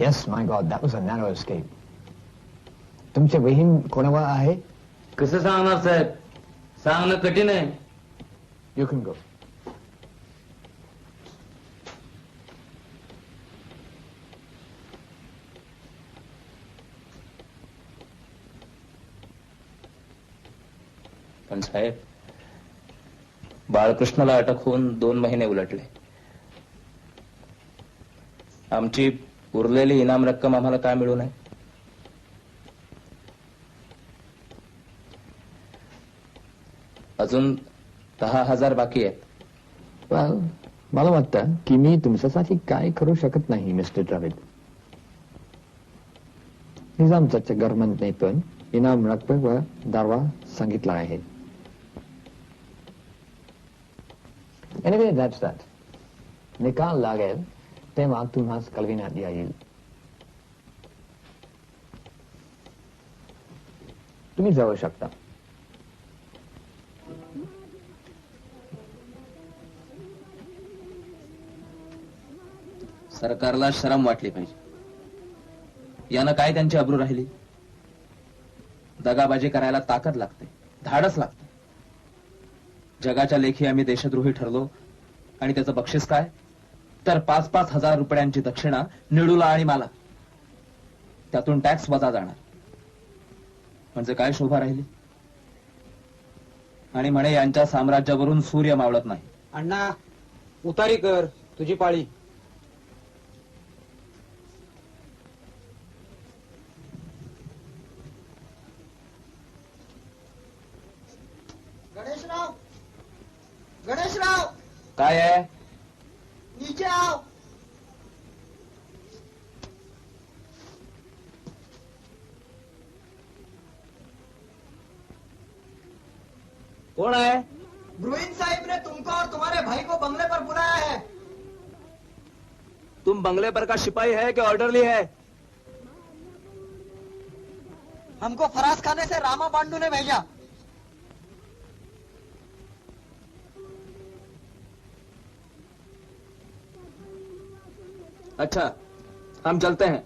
Yes, my God, that was a narrow escape. तुमचे बहीण कोणावर आहे? कसं सांगणार साहेब? सांगणं कठीण आहे. You can go. पण साहेब, बाळकृष्णाला अटक होऊन 2 महिने उलटले. आमची उरलेली इनाम रक्कम आम्हाला काय मिळू नये? अजून 10,000 बाकी आहेत. Well, मला वाटतं की मी तुमच्यासाठी काय करू शकत नाही, मिस्टर द्रविड. निजामच्या गव्हर्नमेंटने इनाम रकमेवर दावा सांगितला आहे. Anyway, that's that. निकाल लागेल तेव्हा तुम्हाला कळविण्यात येईल. तुम्ही जाऊ शकता. सरकारला शरम वाटली पाहिजे. यानं काय त्यांची अब्रू राहिली? दगाबाजी करायला ताकद लागते, धाडस लागते. जगाच्या लेखी आम्ही देशद्रोही ठरलो आणि त्याचं बक्षीस काय? तर 5-5 हजार रुपयांची दक्षिणा निळूला आणि मला. त्यातून टॅक्स वजा जाणार. म्हणजे काय शोभा राहिली? आणि म्हणे यांच्या साम्राज्यावरून सूर्य मावळत नाही. अण्णा, उतारी कर, तुझी पाळी. गणेशराव, गणेशराव, काय आहे? नीचे आओ. कौन है? ब्रुइन साहिब ने तुमको और तुम्हारे भाई को बंगले पर बुलाया है. तुम बंगले पर का सिपाही है कि ऑर्डरली है? हमको फराज खाने से रामा पांडू ने भेजा. अच्छा, हम चलते हैं.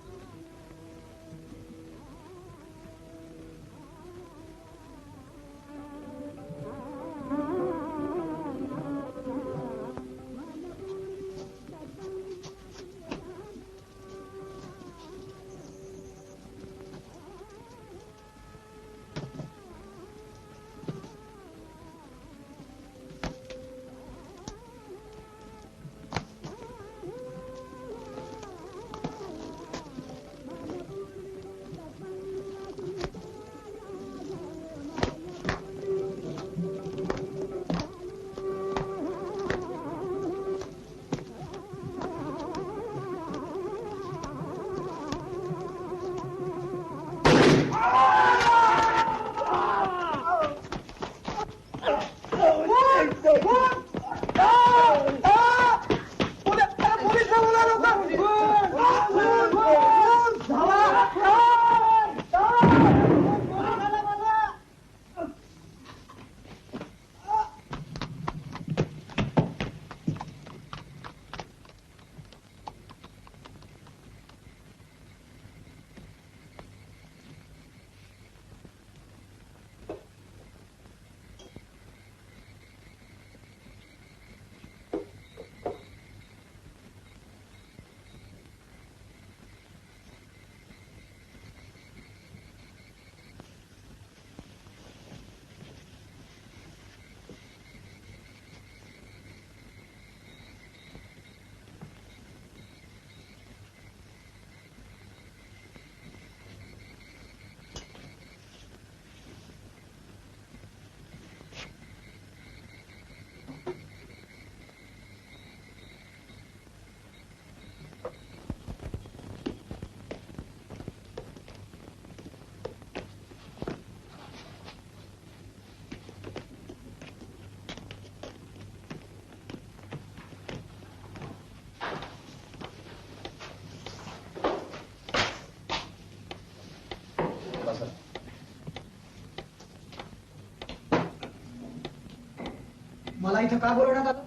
मला इथं का बोलवण्यात आलं?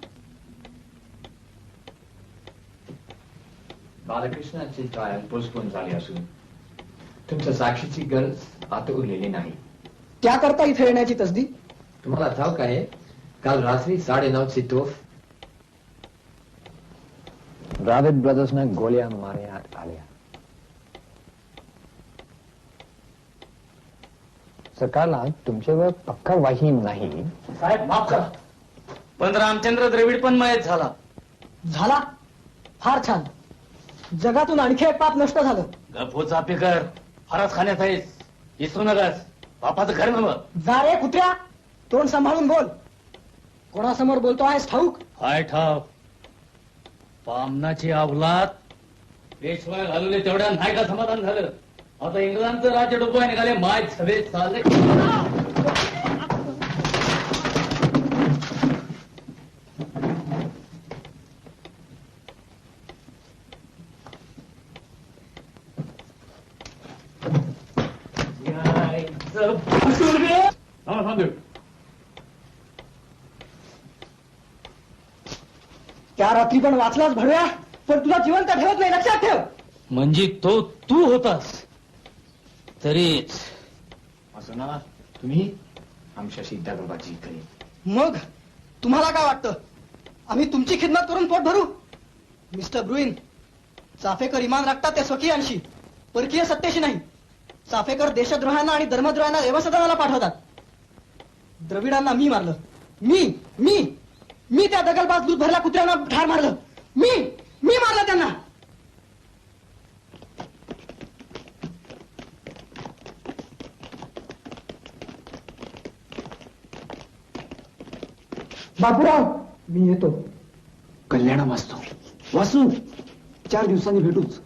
बालकृष्णाची ट्रायल पोस्टपोन झाली असून तुमच्या साक्षीची गरज आता उरलेली नाही. त्याकरता इथे येण्याची तसदी. तुम्हाला ठाऊक आहे काल रात्री 9:30ची तोफ रावेत ब्रदर्सना गोळ्या मारण्यात आल्या. सरकारला तुमच्यावर पक्का वाहीम नाही. साहेब माफ करा, पण रामचंद्र द्रविड पण मयत झाला. झाला? फार छान. जगातून आणखी एक पाप नष्ट झालं. गप्पो चापेकर, फरस खाण्यात आहेस. इसू नगस, बापाचं घर नव. जा रे कुत्र्या, तोंड सांभाळून बोल. कोणासमोर बोलतो आहेस ठाऊक? हाय ठाव, पामनाची अवलाद पेशवा घालवले तेवढ्या नाही का समाधान झालं. आता इंग्रजांचं राज्य डोबवाय निघाले. माय सभेत चालले. त्या रात्री पण वाचलाच भडव्या, पण तुला जिवंत ठेवत नाही, लक्षात ठेव. म्हणजे तो तू होतास तरीच असं ना तुम्ही आमच्याशी दगडबाजी करेल. मग तुम्हाला काय वाटतं आम्ही तुमची खिदमत करून पोट भरू? मिस्टर ब्रुईन, चाफेकर इमान राखतात त्या स्वकीयांशी, परकीय सत्तेशी नाही. चाफेकर देशद्रोहांना आणि धर्मद्रोहांना देवसदनाला पाठवतात. द्रविडांना मी मारलं. मी त्या दगलबाज दूध भरल्या कुत्र्यांना ठार मारलं. मी मारलं त्यांना. बापूराव, मी येतो. कल्याणा वाचतो. वासू, 4 दिवसांनी भेटूच.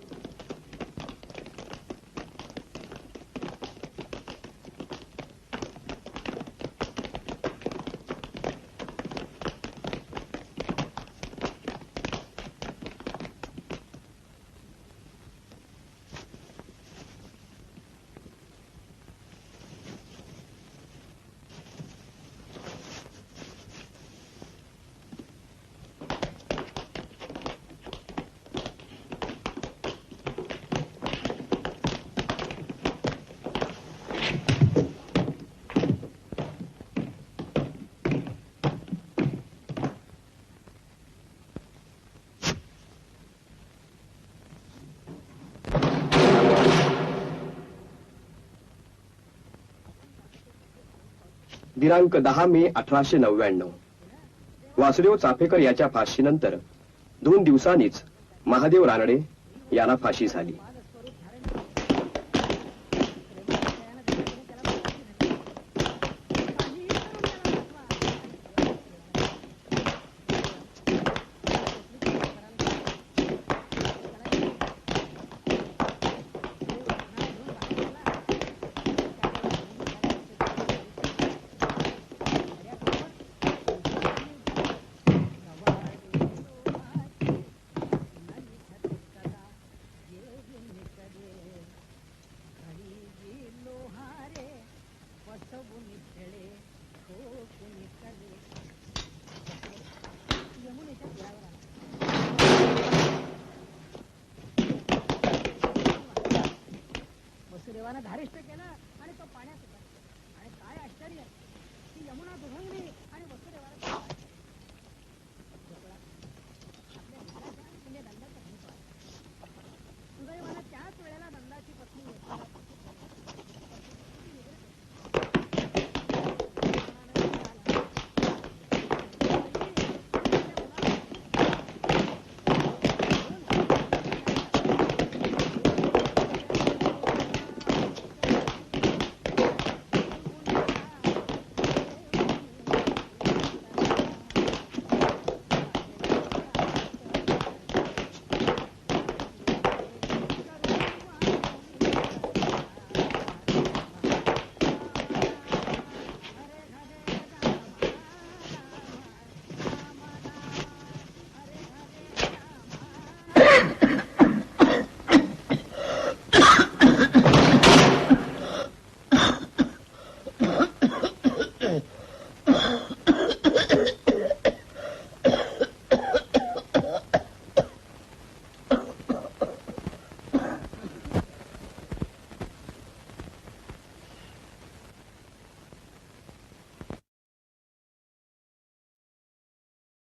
दिनांक 10 मे 1899 वासुदेव चाफेकर याच्या फाशीनंतर 2 दिवसांनीच महादेव रानडे याला फाशी झाली. वसुदेवानं धारिष्ट केलं आणि तो पाण्यात उतरला. आणि काय आश्चर्य, ती यमुना दुभंगली आणि वसुदेवाला